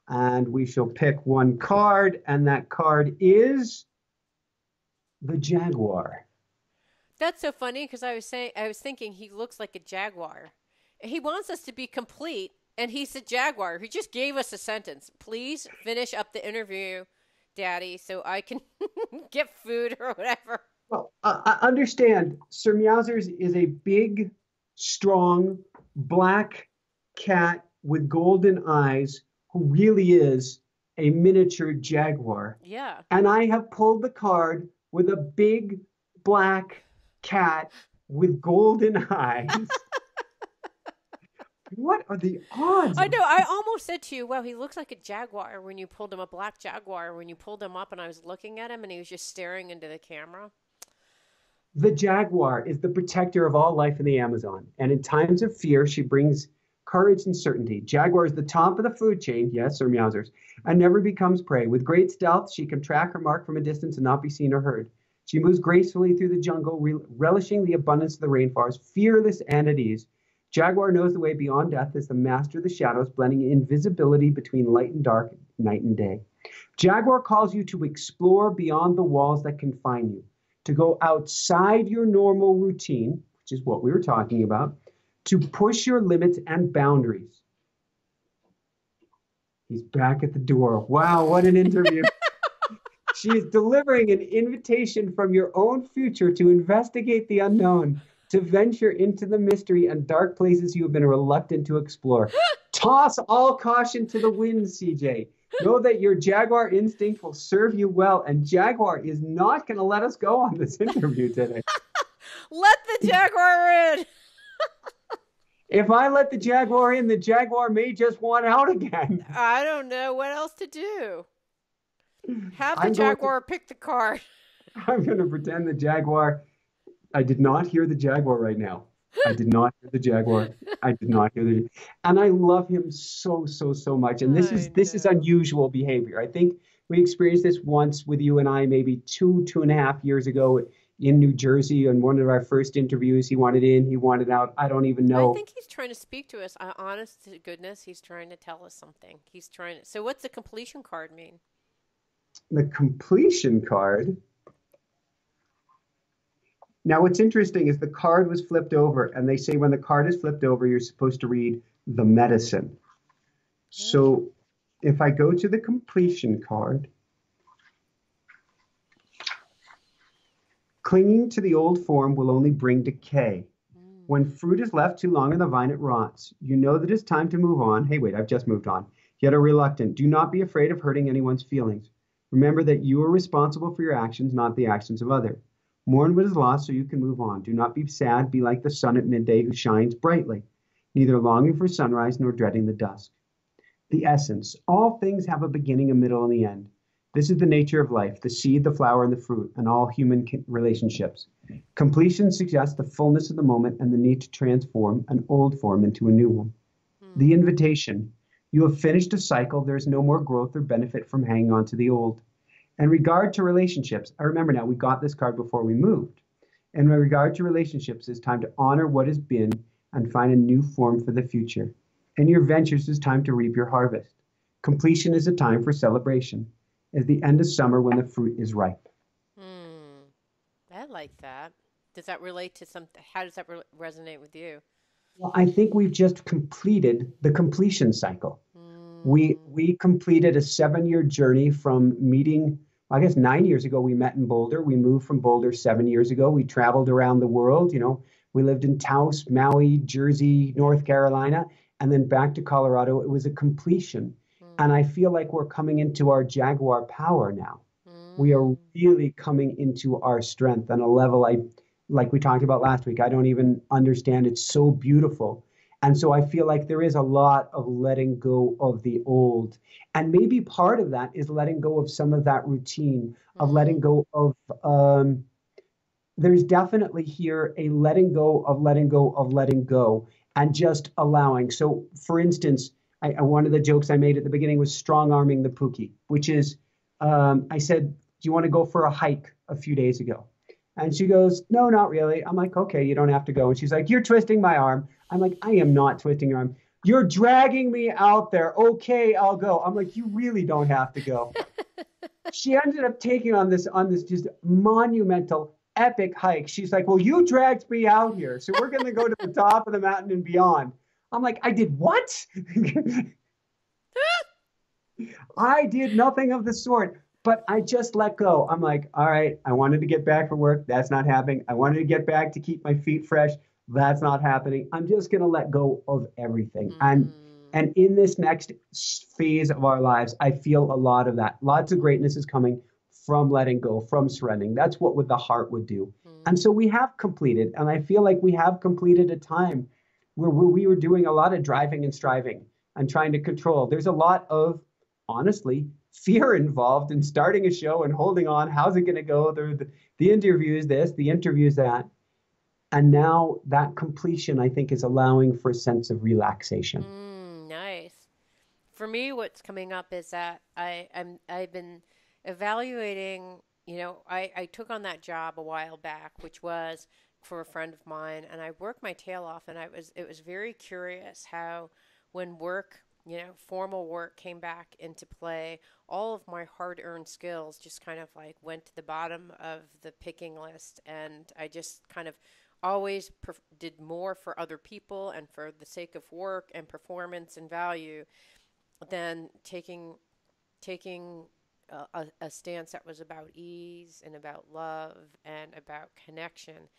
And we shall pick one card, and that card is the Jaguar. That's so funny because I was thinking he looks like a jaguar. He wants us to be complete, and he's a jaguar. He just gave us a sentence. Please finish up the interview, Daddy, so I can get food or whatever. Well, I understand. Sir Meowsers is a big, strong, black cat with golden eyes who really is a miniature jaguar. Yeah. And I have pulled the card with a big, black cat with golden eyes. What are the odds? I know. I almost said to you, well, he looks like a jaguar when you pulled him, a black jaguar, when you pulled him up and I was looking at him and he was just staring into the camera. The jaguar is the protector of all life in the Amazon, and in times of fear, she brings courage and certainty. Jaguar is the top of the food chain, yes, or Meowsers, and never becomes prey. With great stealth, she can track her mark from a distance and not be seen or heard. She moves gracefully through the jungle, relishing the abundance of the rainforest, fearless and at ease. Jaguar knows the way beyond death as the master of the shadows, blending invisibility between light and dark, night and day. Jaguar calls you to explore beyond the walls that confine you, to go outside your normal routine, which is what we were talking about, to push your limits and boundaries. He's back at the door. Wow, what an interview. She is delivering an invitation from your own future to investigate the unknown, to venture into the mystery and dark places you have been reluctant to explore. Toss all caution to the winds, CJ. Know that your Jaguar instinct will serve you well, and Jaguar is not going to let us go on this interview today. Let the Jaguar in! If I let the Jaguar in, the Jaguar may just want out again. I don't know what else to do. Have the Jaguar pick the card. I'm going to pretend the Jaguar. I did not hear the Jaguar right now. I did not hear the Jaguar. I did not hear the. And I love him so, so, so much. And this is unusual behavior. I think we experienced this once with you and I, maybe 2.5 years ago in New Jersey. On one of our first interviews, he wanted in, he wanted out. I don't even know. I think he's trying to speak to us. Honest to goodness, he's trying to tell us something. He's trying to. So, what's the completion card mean? The completion card. Now, what's interesting is the card was flipped over, and they say when the card is flipped over, you're supposed to read the medicine. So if I go to the completion card, clinging to the old form will only bring decay. When fruit is left too long in the vine, it rots. You know that it's time to move on. Hey, wait, I've just moved on. Yet are reluctant. Do not be afraid of hurting anyone's feelings. Remember that you are responsible for your actions, not the actions of others. Mourn what is lost so you can move on. Do not be sad. Be like the sun at midday who shines brightly, neither longing for sunrise nor dreading the dusk. The essence. All things have a beginning, a middle, and the end. This is the nature of life, the seed, the flower, and the fruit, and all human relationships. Completion suggests the fullness of the moment and the need to transform an old form into a new one. The invitation. You have finished a cycle. There is no more growth or benefit from hanging on to the old. In regard to relationships, I remember now, we got this card before we moved. In regard to relationships, it's time to honor what has been and find a new form for the future. In your ventures, it's time to reap your harvest. Completion is a time for celebration. It's the end of summer when the fruit is ripe. I like that. Does that relate to something? How does that resonate with you? Well, I think we've just completed the completion cycle. We completed a 7-year journey from meeting. I guess 9 years ago, we met in Boulder. We moved from Boulder 7 years ago. We traveled around the world. You know, we lived in Taos, Maui, Jersey, North Carolina, and then back to Colorado. It was a completion. And I feel like we're coming into our Jaguar Power now. We are really coming into our strength on a level like we talked about last week. I don't even understand. It's so beautiful. And so I feel like there is a lot of letting go of the old. And maybe part of that is letting go of some of that routine, of letting go of, there's definitely here a letting go of letting go of letting go and just allowing. So for instance, one of the jokes I made at the beginning was strong arming the Pookie, which is, I said, do you want to go for a hike a few days ago? And she goes, no, not really. I'm like, okay, you don't have to go. And she's like, you're twisting my arm. I'm like, I am not twisting your arm. You're dragging me out there. Okay, I'll go. I'm like, you really don't have to go. She ended up taking on this just monumental, epic hike. She's like, well, you dragged me out here, so we're going to go to the top of the mountain and beyond. I'm like, I did what? I did nothing of the sort, but I just let go. I'm like, all right, I wanted to get back from work. That's not happening. I wanted to get back to keep my feet fresh. That's not happening. I'm just going to let go of everything. And in this next phase of our lives, I feel a lot of that. Lots of greatness is coming from letting go, from surrendering. That's what the heart would do. And so we have completed, and I feel like we have completed a time where we were doing a lot of driving and striving and trying to control. There's a lot of, honestly, fear involved in starting a show and holding on. How's it going to go? The interview is this, the interview is that. And now that completion, I think, is allowing for a sense of relaxation. Nice. For me, what's coming up is that I've been evaluating, I took on that job a while back, which was for a friend of mine, and I worked my tail off, and it was very curious how when work, formal work came back into play, all of my hard-earned skills just kind of like went to the bottom of the picking list, and I just kind of always did more for other people and for the sake of work and performance and value than taking a stance that was about ease and about love and about connection.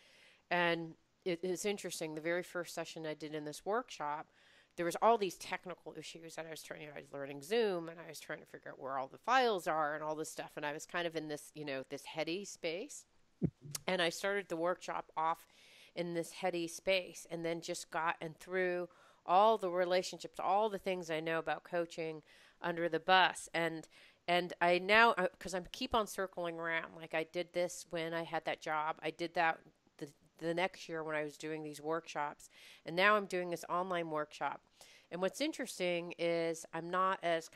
And it's interesting. The very first session I did in this workshop, there was all these technical issues that I was I was learning Zoom, and I was trying to figure out where all the files are and all this stuff. And I was kind of in this, this heady space. And I started the workshop off in this heady space, and then just got and threw all the relationships, all the things I know about coaching under the bus. And I now, because I keep on circling around, like I did this when I had that job. I did that the next year when I was doing these workshops. And now I'm doing this online workshop. And what's interesting is I'm not as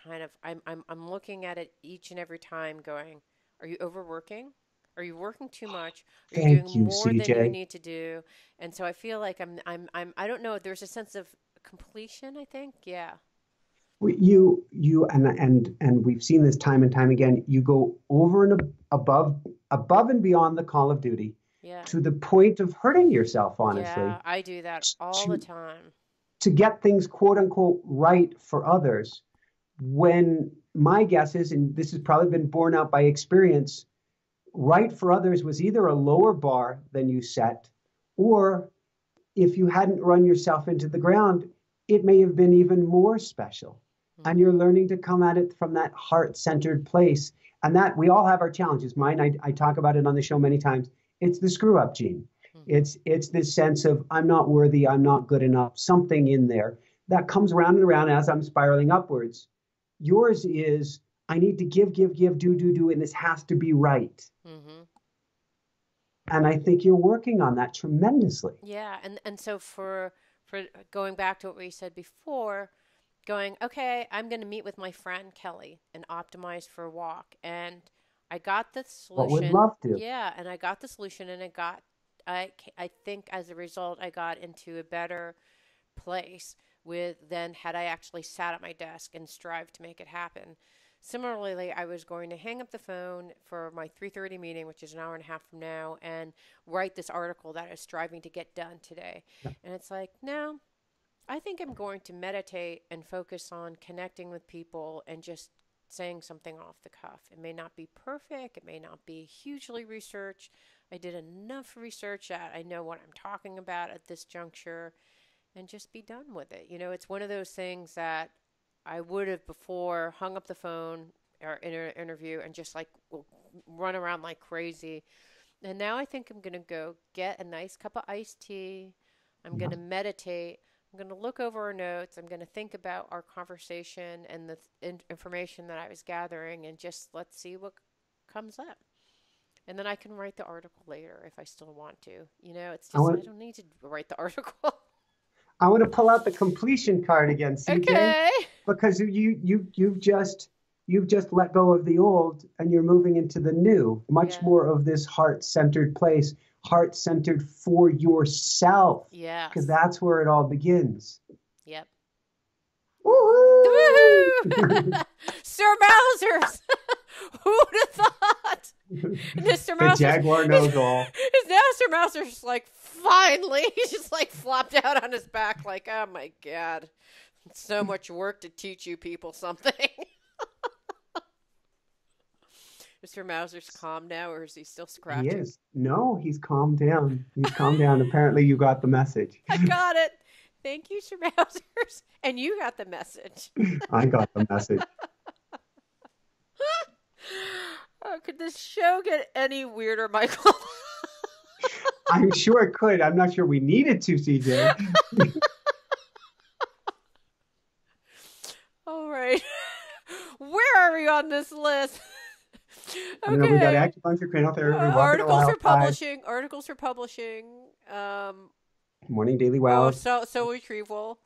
I'm looking at it each and every time going, are you overworking? Are you working too much? Are you doing more than you need to do? And so I feel like I don't know. There's a sense of completion, I think. Yeah. You and we've seen this time and time again. You go over and above and beyond the call of duty, to the point of hurting yourself. Honestly, yeah, I do that all the time. To get things quote unquote right for others, when my guess is, and this has probably been borne out by experience, right for others was either a lower bar than you set, or if you hadn't run yourself into the ground, it may have been even more special. And you're learning to come at it from that heart-centered place. And that we all have our challenges. Mine, I talk about it on the show many times. It's the screw-up gene. It's this sense of I'm not worthy, I'm not good enough, something in there that comes around and around as I'm spiraling upwards. Yours is I need to give, do, and this has to be right. And I think you're working on that tremendously. Yeah, and so for going back to what we said before, going, okay, I'm going to meet with my friend Kelly and optimize for a walk. And I got the solution. What would love to. Yeah, and I got the solution, and I think as a result, I got into a better place than had I actually sat at my desk and strived to make it happen. Similarly, I was going to hang up the phone for my 3:30 meeting, which is an hour and a half from now, and write this article that I was striving to get done today. Yeah. And it's like, no, I think I'm going to meditate and focus on connecting with people and just saying something off the cuff. It may not be perfect. It may not be hugely researched. I did enough research that I know what I'm talking about at this juncture, and just be done with it. It's one of those things that I would have before hung up the phone or in an interview and just like run around like crazy. And now I think I'm going to go get a nice cup of iced tea. I'm going to meditate. I'm going to look over our notes. I'm going to think about our conversation and the information that I was gathering, and just let's see what comes up. And then I can write the article later if I still want to. It's just I don't need to write the article. I want to pull out the completion card again, CJ. Okay. because you've just let go of the old and you're moving into the new, much Yeah. more of this heart-centered place, heart-centered for yourself, because Yes. that's where it all begins. Yep. Woohoo! Woohoo! Sir Meowsers! Who'd have thought? Mr. The Mousers Jaguar knows all. is now Sir Mouser's like, finally. He's just like flopped out on his back, like, oh my God. So much work to teach you people something. Mr. Mouser's calm now, or is he still He scratching? is. No, he's calmed down. He's calmed down. Apparently, you got the message. I got it. Thank you, Sir Mouser's. And you got the message. I got the message. Oh, could this show get any weirder, Michael? I'm sure it could. I'm not sure we needed to, CJ. All right. Where are we on this list? I don't know. We got Okay. acupuncture, cranial therapy, walking a Articles wild for side, publishing. Articles for publishing. morning daily Oh, wows. soul retrieval.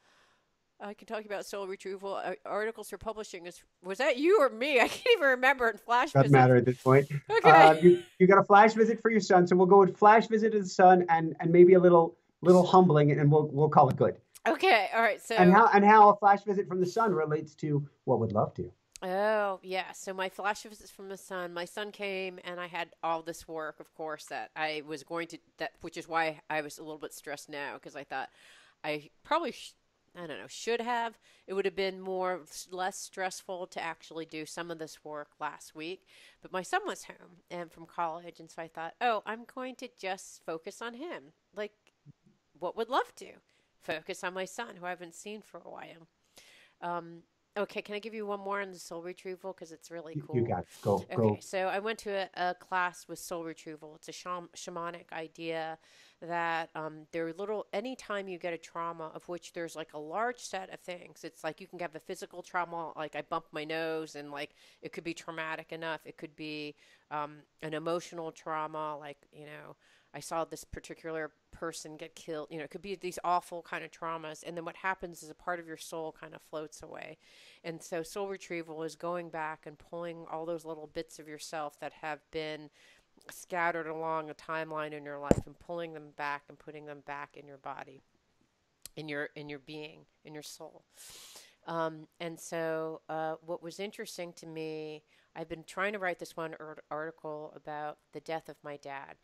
I can talk about soul retrieval. Articles for publishing was that you or me? I can't even remember. In flash Doesn't visits. matter at this point. Okay. You got a flash visit for your son, so we'll go with flash visit to the son and maybe a little humbling, and we'll call it good. Okay. All right. So. And how a flash visit from the sun relates to what would love to. Oh, yeah. So my flash visits from the sun. My son came, and I had all this work, of course, that I was going to which is why I was a little bit stressed now, because I thought I probably I don't know, should have. It would have been less stressful to actually do some of this work last week. But my son was home and from college, and so I thought, oh, I'm going to just focus on him. Like, what would love to? Focus on my son, who I haven't seen for a while. Okay, can I give you one more on the soul retrieval? Because it's really cool. You got it. Go. Okay, so I went to a class with soul retrieval. It's a shamanic idea that there are anytime you get a trauma, of which there's like a large set of things. It's like you can have a physical trauma, like I bumped my nose, and like it could be traumatic enough. It could be an emotional trauma, like, I saw this particular person get killed. It could be these awful kind of traumas. And then what happens is a part of your soul kind of floats away. And so soul retrieval is going back and pulling all those little bits of yourself that have been scattered along a timeline in your life and pulling them back and putting them back in your body, in your being, in your soul. And so what was interesting to me, I've been trying to write this one article about the death of my dad.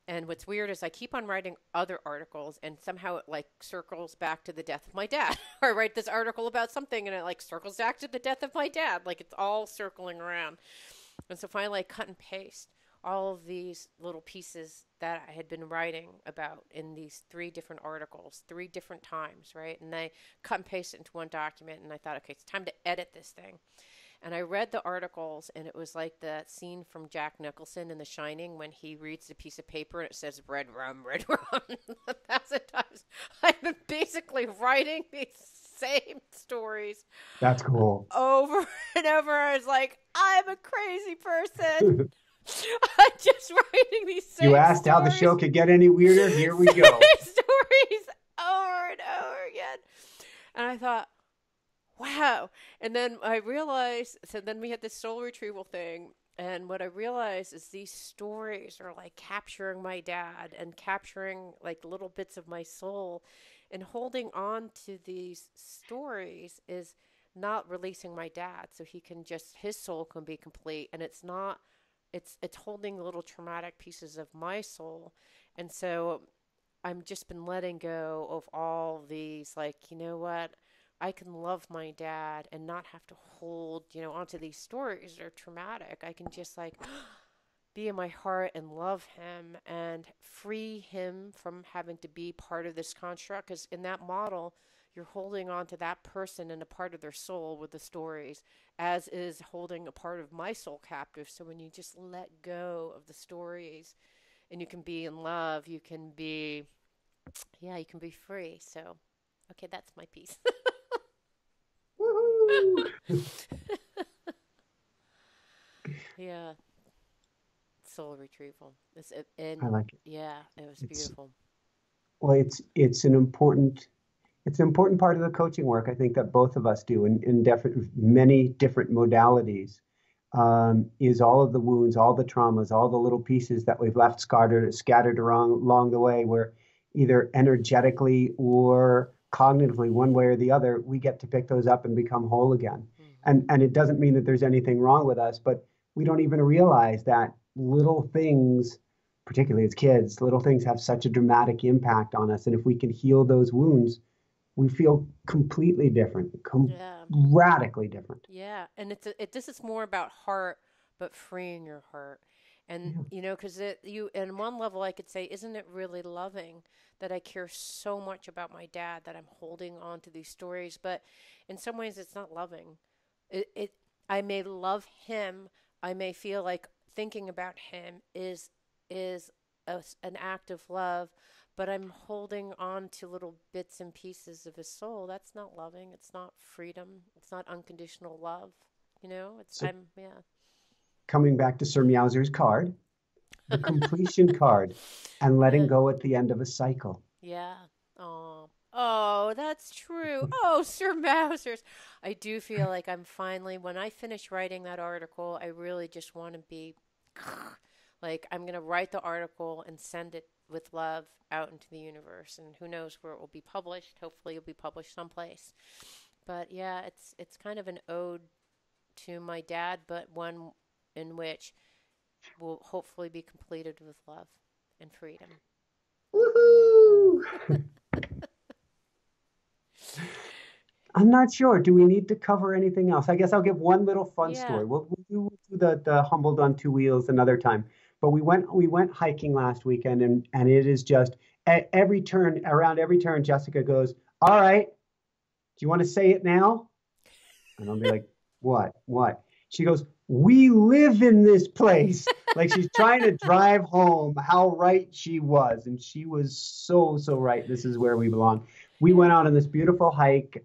And what's weird is I keep on writing other articles, and somehow it like circles back to the death of my dad. Or I write this article about something, and it like circles back to the death of my dad. Like it's all circling around. And so finally I cut and paste all of these little pieces that I had been writing about in these 3 different articles, 3 different times, right? And I cut and paste it into one document, and I thought, okay, it's time to edit this thing. And I read the articles, and it was like the scene from Jack Nicholson in The Shining when he reads the piece of paper and it says red rum, red rum. 1,000 times. I've been basically writing these same stories. That's cool. Over and over. I was like, I'm a crazy person. I'm just writing these same You asked stories. how the show could get any weirder? Here we go. Stories over and over again. And I thought, wow. And then I realized, so then we had this soul retrieval thing. And what I realized is these stories are like capturing my dad and capturing like little bits of my soul. And holding on to these stories is not releasing my dad. So his soul can be complete. And it's holding little traumatic pieces of my soul. And so I've just been letting go of all these, like, you know what? I can love my dad and not have to hold, onto these stories that are traumatic. I can just like be in my heart and love him and free him from having to be part of this construct. Because in that model, you're holding on to that person and a part of their soul with the stories, as is holding a part of my soul captive. So when you just let go of the stories and you can be in love, you can be free. So, okay, that's my piece. Yeah, soul retrieval. I like it. Yeah, it was beautiful. Well, it's an important It's an important part of the coaching work, I think, that both of us do in many different modalities. Is all of the wounds, all the traumas, all the little pieces that we've left scattered along the way, where either energetically or cognitively, one way or the other, we get to pick those up and become whole again. And it doesn't mean that there's anything wrong with us, but we don't even realize that little things, particularly as kids, little things have such a dramatic impact on us. And if we can heal those wounds, we feel completely different, Yeah. radically different. Yeah, and this is more about heart, but freeing your heart, and Yeah. because it you in one level I could say, isn't it really loving that I care so much about my dad that I'm holding on to these stories, but in some ways it's not loving. It I may love him, I may feel like thinking about him is an act of love, but I'm holding on to little bits and pieces of his soul. That's not loving. It's not freedom. It's not unconditional love. It's So I'm yeah. coming back to Sir Meowsers' card, the completion card, and letting Yeah. go at the end of a cycle. Yeah. Oh. Oh, that's true. Oh, Sir Mousers. I do feel like I'm finally, when I finish writing that article, I really just want to be like, I'm going to write the article and send it with love out into the universe. And who knows where it will be published. Hopefully, it'll be published someplace. But yeah, it's kind of an ode to my dad, but one in which will hopefully be completed with love and freedom. Woohoo! I'm not sure. Do we need to cover anything else? I guess I'll give one little fun Yeah. story. We'll do the humbled on two wheels another time. But we went hiking last weekend, and it is just at every turn, around every turn, Jessica goes, "All right, do you want to say it now?" And I'll be like, "What? What?" She goes, "We live in this place." Like she's trying to drive home how right she was. And she was so, so right. This is where we belong. We went Yeah. out on this beautiful hike,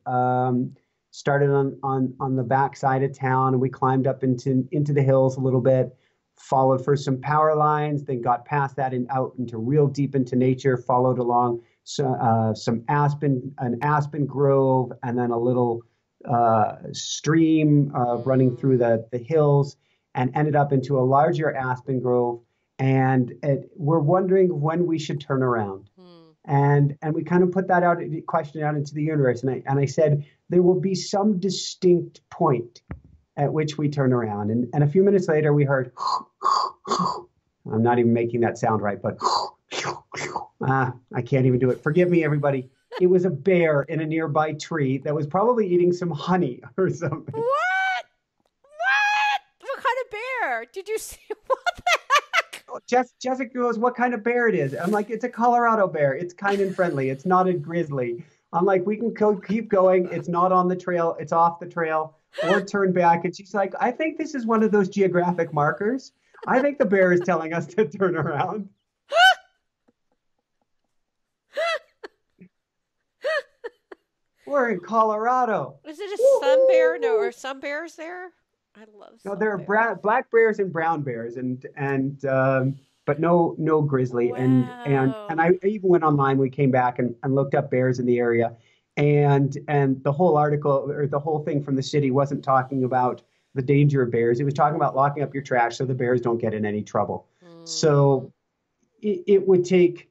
started on the back side of town, and we climbed up into the hills a little bit, followed for some power lines, then got past that and out into real deep into nature, followed along an aspen grove, and then a little stream running through Mm, the hills, and ended up into a larger aspen grove. And we're wondering when we should turn around. hmm. And we kind of put that question out into the universe. And I said, there will be some distinct point at which we turn around. And a few minutes later, we heard, I'm not even making that sound right, but I can't even do it. Forgive me, everybody. It was a bear in a nearby tree that was probably eating some honey or something. What? What? What kind of bear? Did you see? What the heck? Jessica goes, "What kind of bear it is?" I'm like, "It's a Colorado bear. It's kind and friendly. It's not a grizzly." I'm like, "We can keep going. It's not on the trail. It's off the trail, or turn back." And she's like, "I think this is one of those geographic markers. I think the bear is telling us to turn around." We're in Colorado. Is it a sun bear? No, Woo-hoo! are some bears there? I love No, sun there are bears. black bears and brown bears, and but no grizzly. And Wow. I even went online. We came back and looked up bears in the area, and the whole article or the whole thing from the city wasn't talking about the danger of bears. It was talking about locking up your trash so the bears don't get in any trouble. Mm, So it would take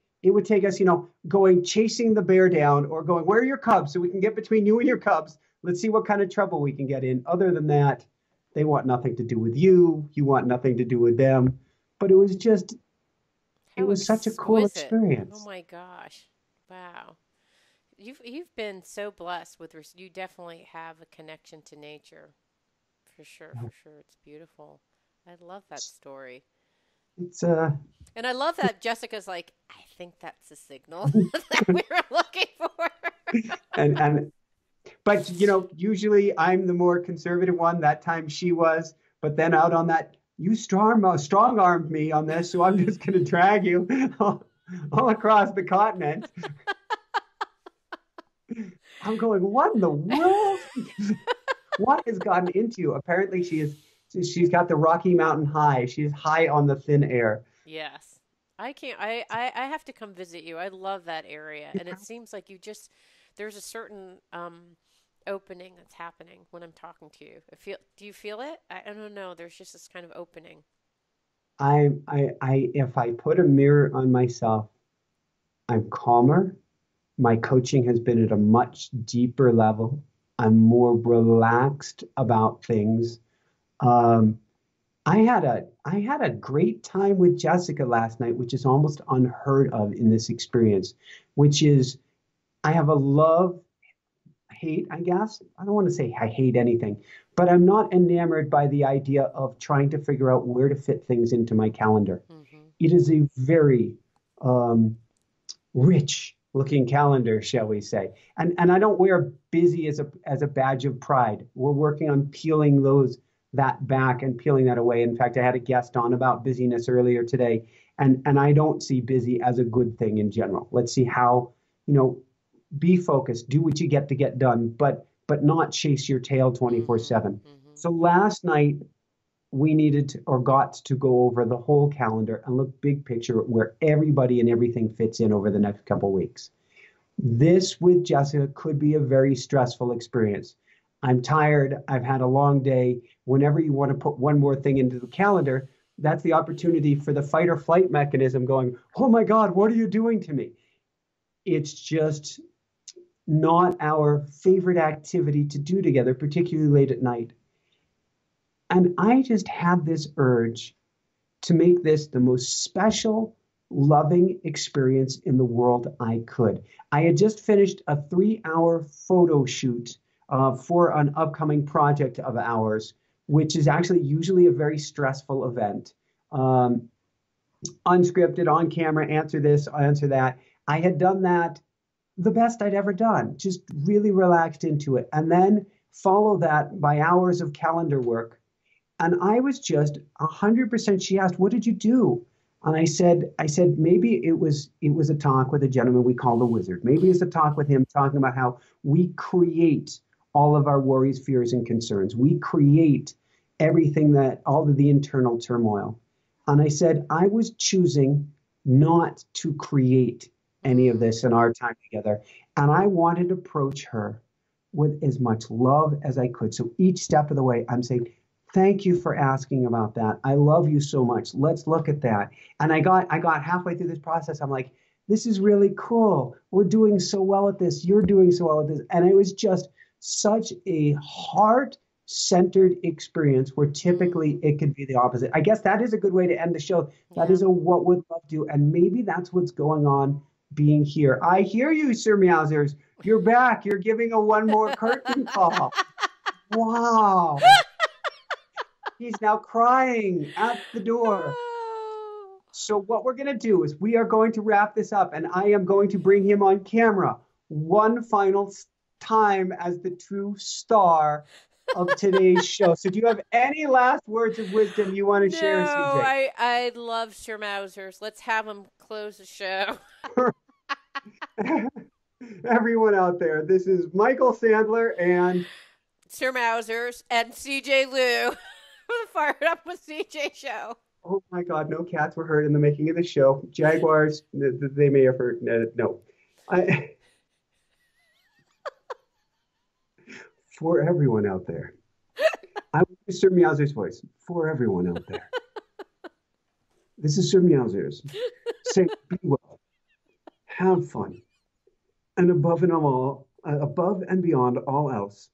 us, going chasing the bear down or going, "Where are your cubs?" So we can get between you and your cubs. Let's see what kind of trouble we can get in. Other than that, they want nothing to do with you. You want nothing to do with them. But it how was such a cool exquisite. Oh experience. my gosh. Wow. You've been so blessed with you definitely have a connection to nature. For sure, for sure. It's beautiful. I love that story. It's And I love that Jessica's like, I think that's the signal that we were looking for. and but usually I'm the more conservative one. That time she was, but then out on that, you strong armed me on this, so I'm just going to drag you all across the continent. I'm going, what in the world? What has gotten into you? Apparently, she's got the Rocky Mountain High. She's high on the thin air. Yes. I can't I have to come visit you. I love that area. And it seems like there's a certain opening that's happening when I'm talking to you. Do you feel it? I don't know. There's just this kind of opening. If I put a mirror on myself, I'm calmer. My coaching has been at a much deeper level. I'm more relaxed about things. Um, I had a great time with Jessica last night, which is almost unheard of in this experience, which is I have a love hate, I guess. I don't want to say I hate anything, but I'm not enamored by the idea of trying to figure out where to fit things into my calendar. Mm-hmm. It is a very rich looking calendar, shall we say. And I don't wear busy as a badge of pride. We're working on peeling that back and peeling that away. In fact, I had a guest on about busyness earlier today, and I don't see busy as a good thing in general. Let's see how, be focused, do what you get to get done, but not chase your tail 24/7. Mm-hmm. So last night we needed to, or got to go over the whole calendar and look big picture at where everybody and everything fits in over the next couple of weeks. This with Jessica could be a very stressful experience. I'm tired. I've had a long day. Whenever you want to put one more thing into the calendar, that's the opportunity for the fight or flight mechanism going, oh my God, what are you doing to me? It's just not our favorite activity to do together, particularly late at night. And I just had this urge to make this the most special, loving experience in the world I could. I had just finished a 3-hour photo shoot for an upcoming project of ours, which is actually usually a very stressful event. Unscripted, on camera, answer this, answer that. I had done that the best I'd ever done, just really relaxed into it. And then follow that by hours of calendar work. And I was just 100%. She asked, what did you do? And I said, maybe it was a talk with a gentleman we call the Wizard. Maybe it's a talk with him talking about how we create all of our worries, fears, and concerns. We create everything all of the internal turmoil. And I said, I was choosing not to create any of this in our time together. And I wanted to approach her with as much love as I could. So each step of the way, I'm saying, thank you for asking about that. I love you so much. Let's look at that. And I got halfway through this process. I'm like, this is really cool. We're doing so well at this. You're doing so well at this. And it was just such a heart-centered experience where typically it could be the opposite. I guess that is a good way to end the show. That is a what would love do. And maybe that's what's going on being here. I hear you, Sir Meowsers. You're back. You're giving a one more curtain call. Wow. He's now crying at the door. So what we're going to do is we are going to wrap this up, and I am going to bring him on camera one final time as the true star of today's show. So do you have any last words of wisdom you want to share, CJ? I love Sir Meowsers. Let's have him close the show. Everyone out there, this is Michael Sandler and Sir Meowsers and CJ Liu for the Fired Up with CJ show. Oh my God, no cats were hurt in the making of the show. Jaguars, they may have hurt. No. For everyone out there, I will use Sir Meowsers' voice. For everyone out there, this is Sir Meowsers. Say, be well, have fun, and above and beyond all else,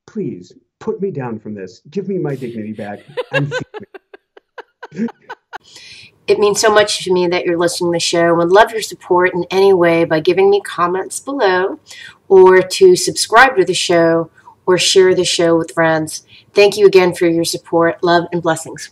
please put me down from this. Give me my dignity back and feed me. It means so much to me that you're listening to the show. I would love your support in any way by giving me comments below, or to subscribe to the show or share the show with friends. Thank you again for your support. Love and blessings.